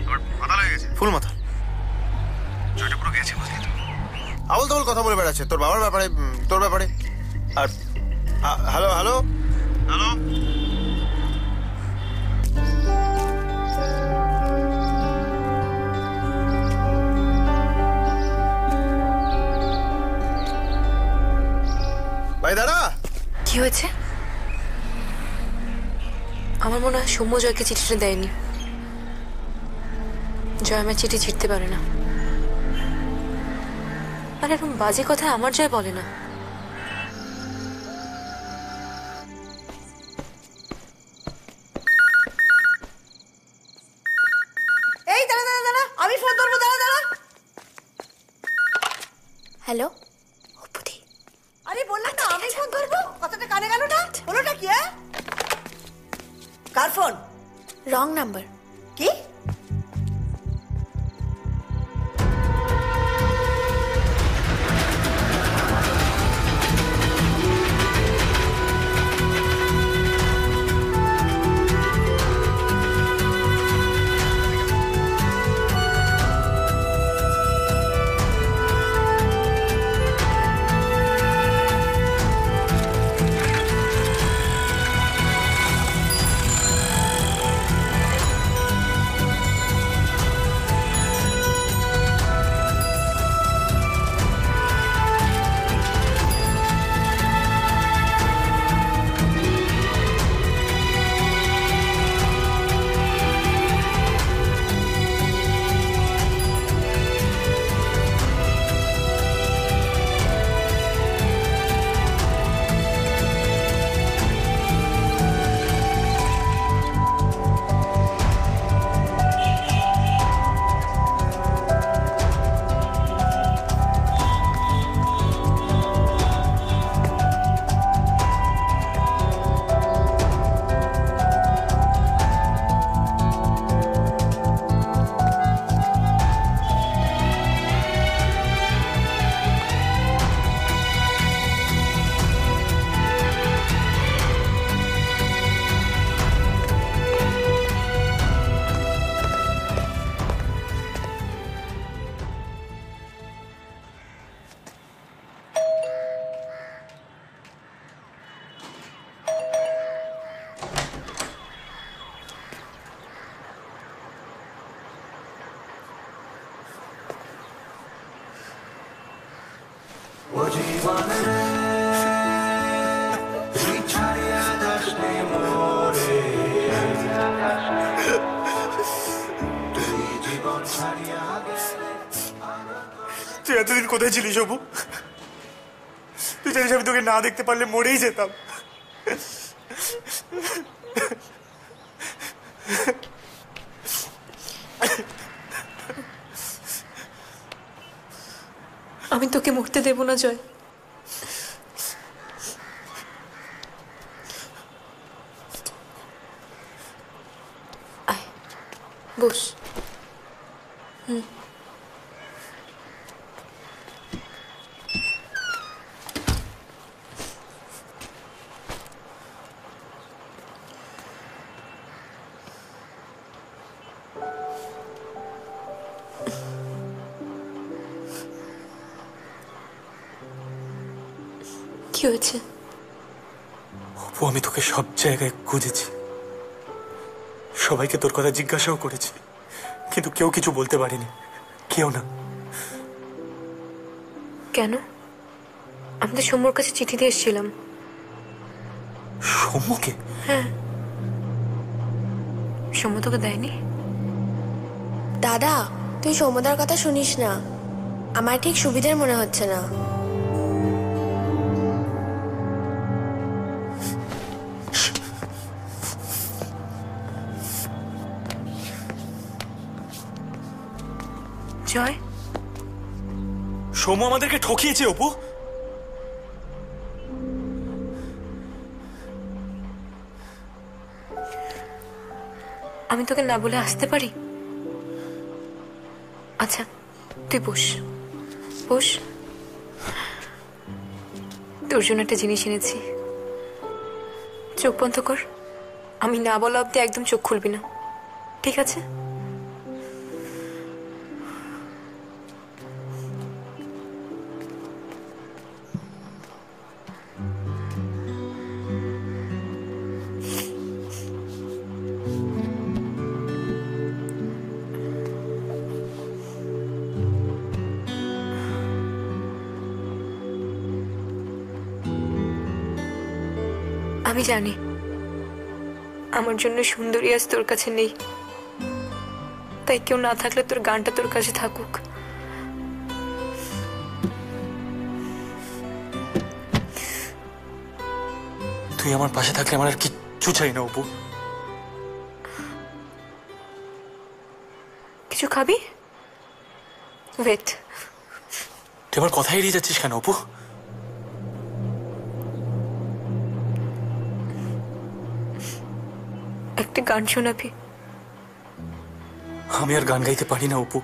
আমার মাথা লেগে গেছে, ফুল মাথা। জয়টা পুরো গেছে বুঝলি তো। আবল তাবল কথা বলে বেড়াচ্ছে তোর বাবার ব্যাপারে, তোর ব্যাপারে। আর হ্যালো হ্যালো হ্যালো, ভাই দাঁড়া। কি হয়েছে? আমার মনে হয় সৌম্য জয়কে চিঠিটা দেয়নি। জয় আমার চিঠি ছিঁড়তে পারে না। আর এরকম বাজে কথা আমার জয় বলে না। এই দাঁড়া দাঁড়া দাঁড়া, আমি ফোন ধরবো, দাঁড়া দাঁড়া। হ্যালো, আরে বললাম না আমি ফোন ধরবো, কথাটা কানে গেল না? হলোটা কি? কার ফোন? Wrong number. কি? তুই এতদিন কোথায় ছিলিস অপু? তুই জানিস আমি তোকে না দেখতে পারলে মরেই যেতাম। আমি তোকে মরতে দেব না জয়। আয় বস। কি হয়েছে? অপু আমি তোকে সব জায়গায় খুঁজেছি, সবাইকে তোর কথা জিজ্ঞাসাও করেছি, কিন্তু কেউ কিছু বলতে পারেনি, কেউ না। কেন? আমি তো সৌম্যর কাছে চিঠি দিয়ে এসেছিলাম। সৌম্যকে? হ্যাঁ। সৌম্য তোকে দেয়নি? দাদা তুই সৌম্যদার কথা শুনিস না, আমার ঠিক সুবিধার মনে হচ্ছে না। জয়, সৌম্য আমাদেরকে ঠকিয়েছে অপু। আমি তোকে না বলে আসতে পারি? আচ্ছা তুই বস বস, তোর জন্য একটা জিনিস এনেছি। চোখ বন্ধ কর, আমি না বলা অব্দি একদম চোখ খুলবি না, ঠিক আছে? আমি জানি আমার জন্য সুন্দরী আজ তোর কাছে নেই, তাই কেউ না থাকলে তোর গানটা তোর কাছে থাকুক। তুই আমার পাশে থাকলে আমার আর কিচ্ছু চাই না অপু। কিছু খাবি? ওয়েট। তুই আমার কথা এড়িয়ে যাচ্ছিস কেন অপু? একটা গান শোনাবি? আমি আর গান গাইতে পারি না অপু।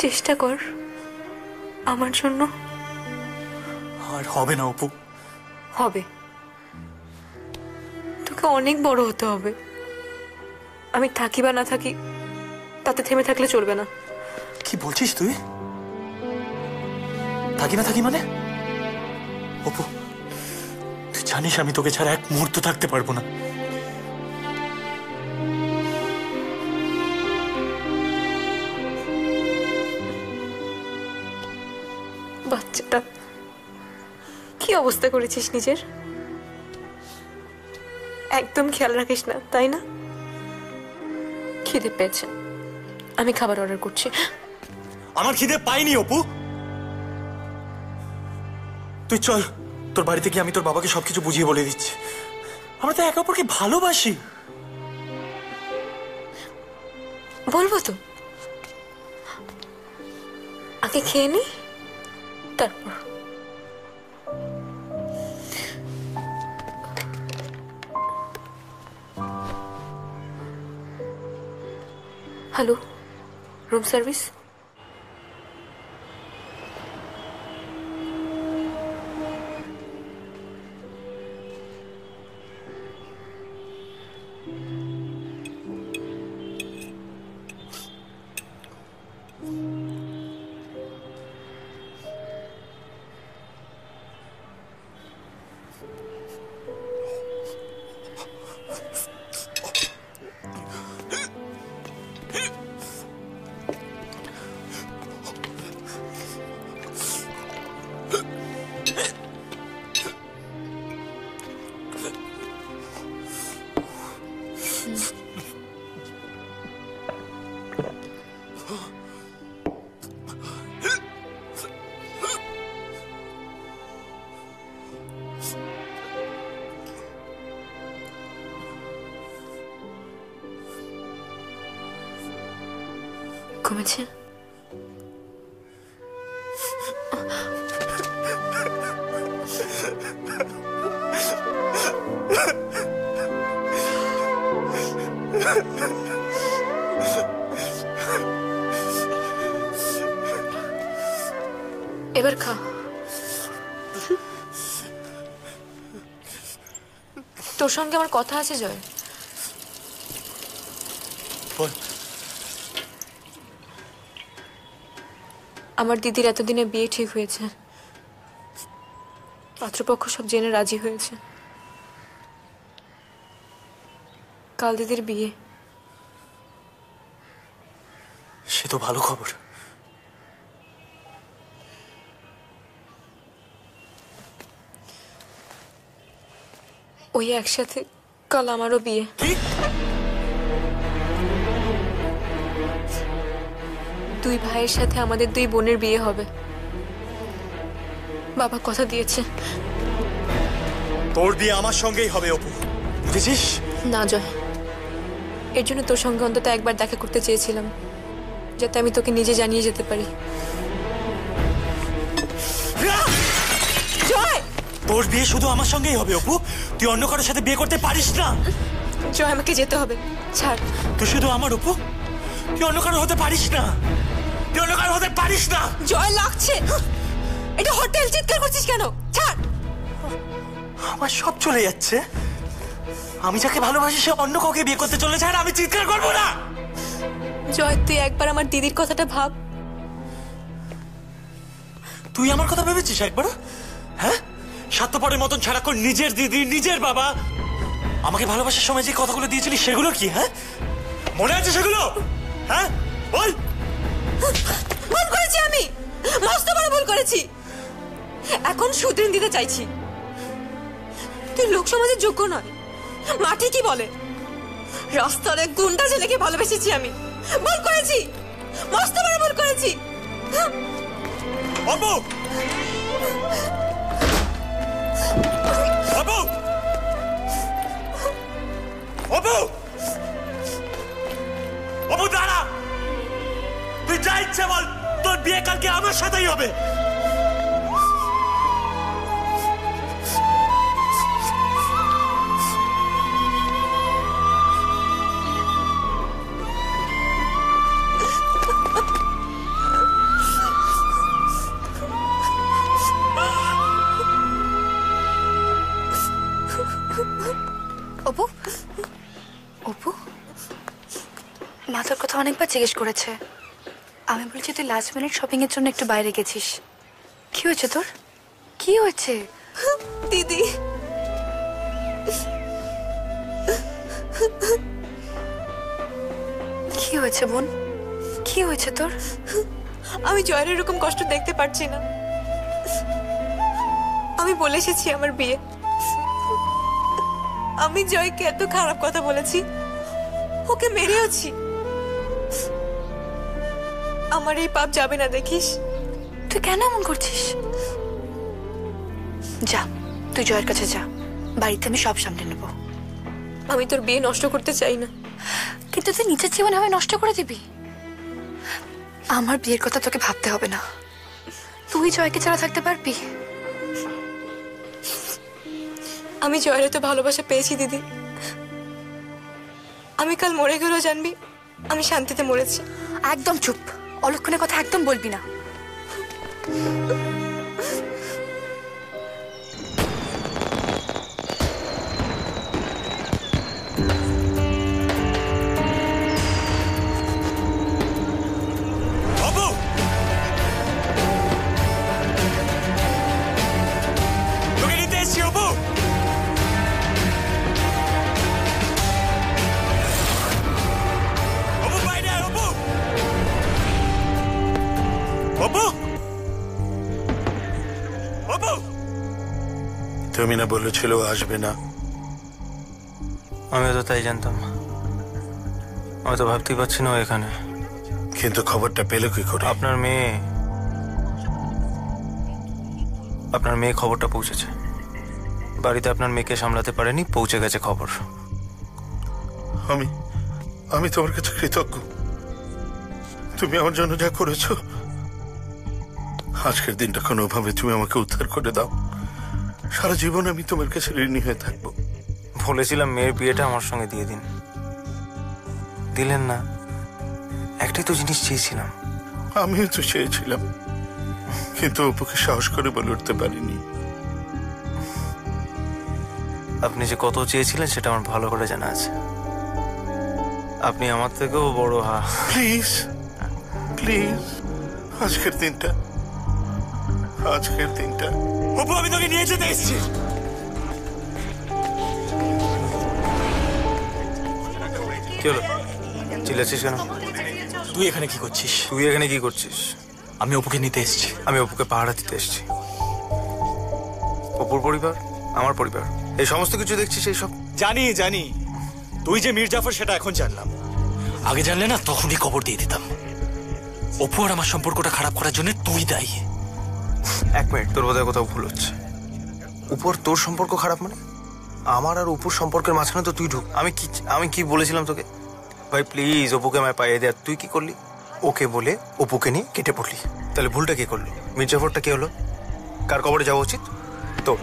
চেষ্টা কর আমার জন্য। আর হবে না অপু। হবে, তোকে অনেক বড় হতে হবে। আমি থাকি বা না থাকি তাতে থেমে থাকলে চলবে না। কি বলছিস তুই? থাকি না থাকি মানে? অপু তুই জানিস আমি তোকে ছাড়া এক মুহূর্ত থাকতে পারবো না। বাচ্চাটা কি অবস্থা করেছিস নিজের, একদম খেয়াল রাখিস না তাই না? খিদে পেয়েছে, আমি খাবার অর্ডার করছি। আমার খিদে পাইনি অপু। তুই চল, তোর বাড়িতে গিয়ে আমি তোর বাবাকে সবকিছু বুঝিয়ে বলে দিচ্ছি। আমরা তো একে অপরকে ভালোবাসি। বলবো তো, আগে খেয়ে নি তারপর। Hello, room service? কমেছে? এবার খা। তোর সঙ্গে আমার কথা আছে জয়। আমার দিদির এতদিনে বিয়ে ঠিক হয়েছে, পাত্রপক্ষ সব জেনে রাজি হয়েছে। কাল দিদির বিয়ে। সে তো ভালো খবর। ওই একসাথে কাল আমারও বিয়ে। দুই ভাইয়ের সাথে আমাদের দুই বোনের বিয়ে হবে। বাবা কথা দিয়েছে। তোর বিয়ে আমার সঙ্গেই হবে অপু, বুঝেছিস? না জয়, এর জন্য তোর সঙ্গে অন্তত একবার দেখা করতে চেয়েছিলাম, যাতে আমি তোকে নিজে জানিয়ে যেতে পারি। জয়, তোর বিয়ে শুধু আমার সঙ্গেই হবে অপু, তুই অন্য কারোর সাথে বিয়ে করতে পারিস না। জয়, আমাকে যেতে হবে, ছাড়। তুই শুধু আমার অপু, তুই অন্য কারো হতে পারিস না, তুই অন্য কারো হতে পারিস না। জয়, লাগছে। এটা হোটেল, চিৎকার করছিস কেন? ছাড়। আমার সব চলে যাচ্ছে। আমি যাকে ভালোবাসি সে অন্য কাউকে বিয়ে করতে চলেছে, আর আমি চিৎকার করবো না। জয়, তুই একবার আমার দিদির কথাটা ভাব। তুই আমার কথা ভেবেছিস একবার? হ্যাঁ, স্বার্থপরের মতন ছাড়া কর নিজের দিদি, নিজের বাবা। আমাকে ভালোবাসার সময় যে কথাগুলো দিয়েছিলি সেগুলো কি? হ্যাঁ, মনে আছে সেগুলো? হ্যাঁ বল। ভুল করেছি আমি, মস্ত বড় ভুল করেছি। এখন শুধরে দিতে চাইছি। তুই লোক সমাজের যোগ্য নয়। মাটি কি বলে? রাস্তার এক গুন্ডা ছেলেকে ভালোবেসেছি আমি। ভুল করেছি, মস্ত বড় ভুল করেছি। অপু, অপু, অপু, অপু দাঁড়া। তুই যা ইচ্ছে বল, তোর বিয়ে কালকে আমার সাথেই হবে। অপু, অপু, মা তোর কথা অনেকবার জিজ্ঞেস করেছে। আমি বলেছি তুই লাস্ট মিনিট শপিং এর জন্য একটু বাইরে গেছিস। কি হয়েছে তোর? কি হয়েছে? দিদি, কি হয়েছে বোন? কি হয়েছে তোর? আমি জয়ের এরকম কষ্ট দেখতে পারছি না। আমি বলে এসেছি আমার বিয়ে। আমি জয়কে এত খারাপ কথা বলেছি, ওকে মেরেওছি। আমার এই পাপ যাবে না দেখিস। তুই কেন এমন করছিস? যা, তুই জয়ের কাছে যা, বাড়িতে আমি সব সামলে নেব। আমি তোর বিয়ে নষ্ট করতে চাই না। কিন্তু তুই নিজের জীবন আমি নষ্ট করে দিবি। আমার বিয়ের কথা তোকে ভাবতে হবে না। তুই জয়কে ছাড়া থাকতে পারবি? আমি জয়ের তো ভালোবাসা পেয়েছি দিদি। আমি কাল মরে গেলেও জানবি আমি শান্তিতে মরেছি। একদম চুপ, অলক্ষণের কথা একদম বলবি না। তোকে নিতে এসছি অপু। অপু বাইরে আয়, অপু, অপু, অপু। তুমি না বলেছিল আসবে না? আমি তো তাই জানতাম। আমি তো ভাবতেই পারছি না এখানে। কিন্তু খবরটা পেলে কি করে? আপনার মেয়ে খবরটা পৌঁছেছে। বাড়িতে আপনার মেয়েকে সামলাতে পারেনি, পৌঁছে গেছে খবর। আমি তোমার কাছে কৃতজ্ঞ। তুমি আমার জন্য যা করেছো, আজকের দিনটা কোনোভাবে তুমি আমাকে উদ্ধার করে দাও। সারা জীবন আমি তোমার কাছে ঋণী হয়ে থাকবো। বলেছিলাম মেয়ের বিয়েটা আমার সঙ্গে দিয়ে দিন, দিলেন না। একটাই তো জিনিস চেয়েছিলাম। আমিও তো চেয়েছিলাম, কিন্তু অপুকে সাহস করে বলে উঠতে পারিনি। আপনি যে কত চেয়েছিলেন সেটা আমার ভালো করে জানা আছে। আপনি আমার থেকেও বড়। প্লিজ প্লিজ, আজকের দিনটা, আজকের দিনটা। অপু, আমি তোকে নিয়ে যেতে এসেছি। কি হলো, চিল্লাচ্ছিস কেন? তুই এখানে কি করছিস? তুই এখানে কি করছিস? আমি অপুকে নিতে এসেছি। আমি অপুকে পাহারা দিতে এসেছি। অপুর পরিবার, আমার পরিবার, এই সমস্ত কিছু দেখছিস এই সব। জানি জানি, তুই যে মীর জাফর সেটা এখন জানলাম। আগে জানলে না তখনই খবর দিয়ে দিতাম। অপু আর আমার সম্পর্কটা খারাপ করার জন্য তুই দায়ী। এক মিনিট, তোর বোধহয় কোথাও ভুল হচ্ছে। উপর তোর সম্পর্ক খারাপ মানে? আমার আর অপুর সম্পর্কের মাঝখানে তো তুই ঢুক। আমি কি বলেছিলাম তোকে? ভাই প্লিজ অপুকে আমায় পাইয়ে দে। তুই কি করলি? ওকে বলে অপুকে নিয়ে কেটে পড়লি। তাহলে ভুলটা কে করলো? মীর জাফরটা কে হলো? কার কবরে যাওয়া উচিত তোর?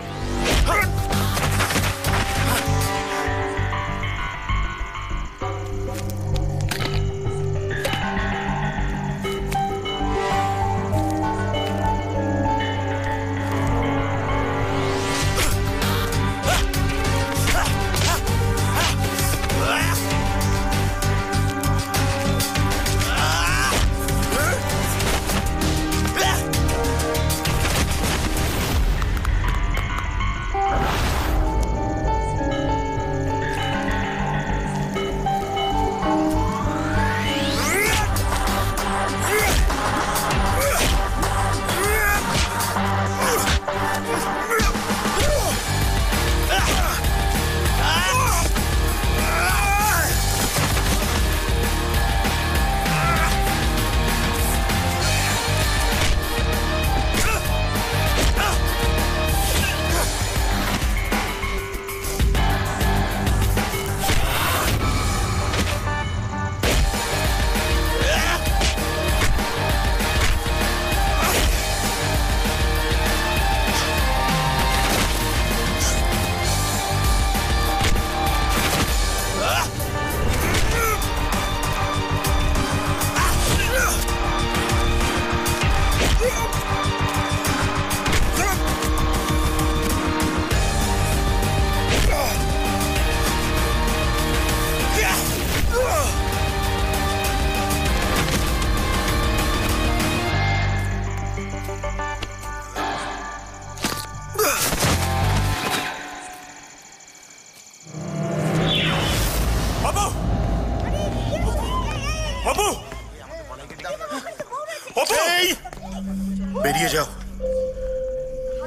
বেরিয়ে যাও,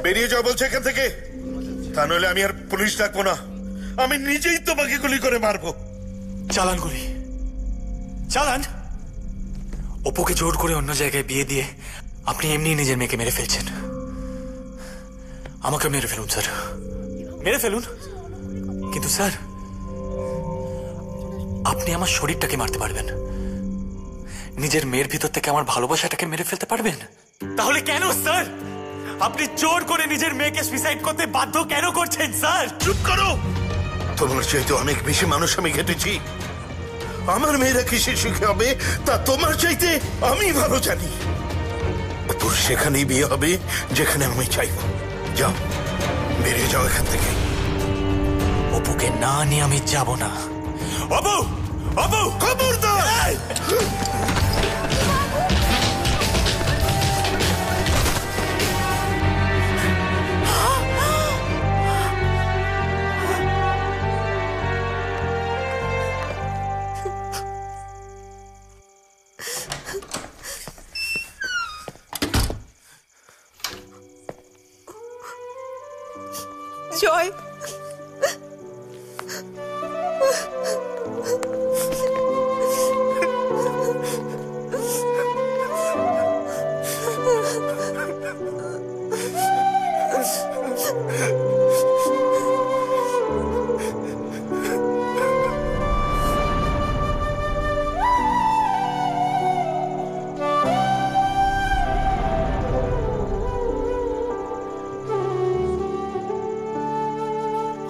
বেরিয়ে যাও বলছে এখান থেকে। তা নইলে আমি আর পুলিশ ডাকবো না, আমি নিজেই তোমাকে গুলি করে মারবো। চালান গুলি, চালান। অপুকে জোর করে অন্য জায়গায় বিয়ে দিয়ে আপনি এমনি নিজের মেয়েকে মেরে ফেলছেন। আমাকে মেরে ফেলুন স্যার, মেরে ফেলুন। কিন্তু স্যার, আপনি আমার শরীরটাকে মারতে পারবেন, নিজের মেয়ের ভিতর থেকে আমার ভালোবাসাটাকে মেরে ফেলতে পারবেন? তাহলে কেন স্যার আপনি জোর করে নিজের মেয়েকে সুইসাইড করতে বাধ্য কেন করছেন স্যার? চুপ করো। তোমার চাইতে অনেক বেশি মানুষ আমি ঘেটেছি। আমার মেয়েরা কিসে সুখী হবে তা তোমার চাইতে আমি ভালো জানি। অপুর সেখানেই বিয়ে হবে যেখানে আমি চাইব। যাও, বেরিয়ে যাও এখান থেকে। অপুকে না নিয়ে আমি যাব না। অপু, অপু, খবরদার! জয়,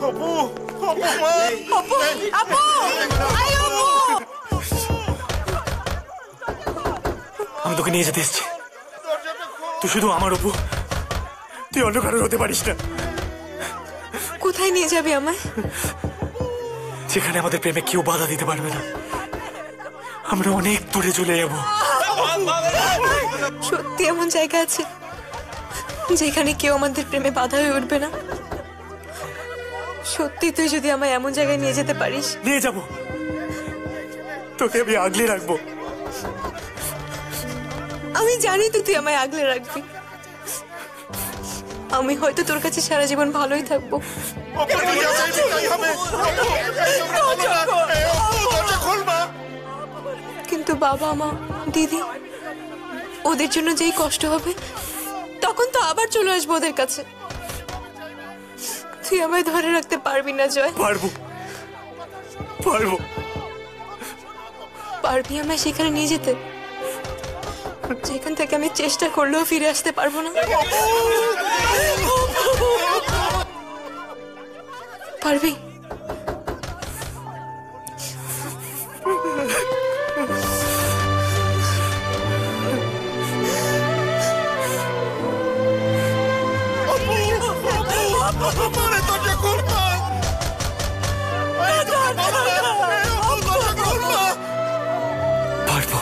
অপু অপু মা অপু আপু আই অপু আমি তোকে নিয়ে যেতে এসেছি। তুই শুধু আমার অপু, তুই অন্য কারোর হতে পারিস না। কোথায় নিয়ে যাবি আমায়? যেখানে আমাদের প্রেমে কেউ বাধা দিতে পারবে না। আমরা অনেক দূরে চলে যাব। সত্যি এমন জায়গা আছে যেখানে কেউ আমাদের প্রেমে বাধা হয়ে উঠবে না? সত্যি তুই যদি আমায় এমন জায়গায় নিয়ে যেতে পারিস? নিয়ে যাব, তোকে আমি আগলে রাখবো। আমি জানি তো তুই আমায় আগলে রাখবি। আমি হয়তো তোর কাছে সারা জীবন ভালোই থাকবো। কিন্তু বাবা মা দিদি ওদের জন্য যেই কষ্ট হবে তখন তো আবার চলে আসবো ওদের কাছে। তুই আমায় ধরে রাখতে পারবি না জয়? পারবো পারবো। পারবি আমায় সেখানে নিয়ে যেতে যেখান থেকে আমি চেষ্টা করলেও ফিরে আসতে পারবো না? পারবি? পারবো।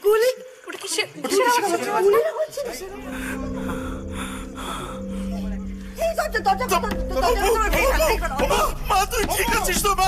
গুলি মা তুই ঠিক আছিস তো মা?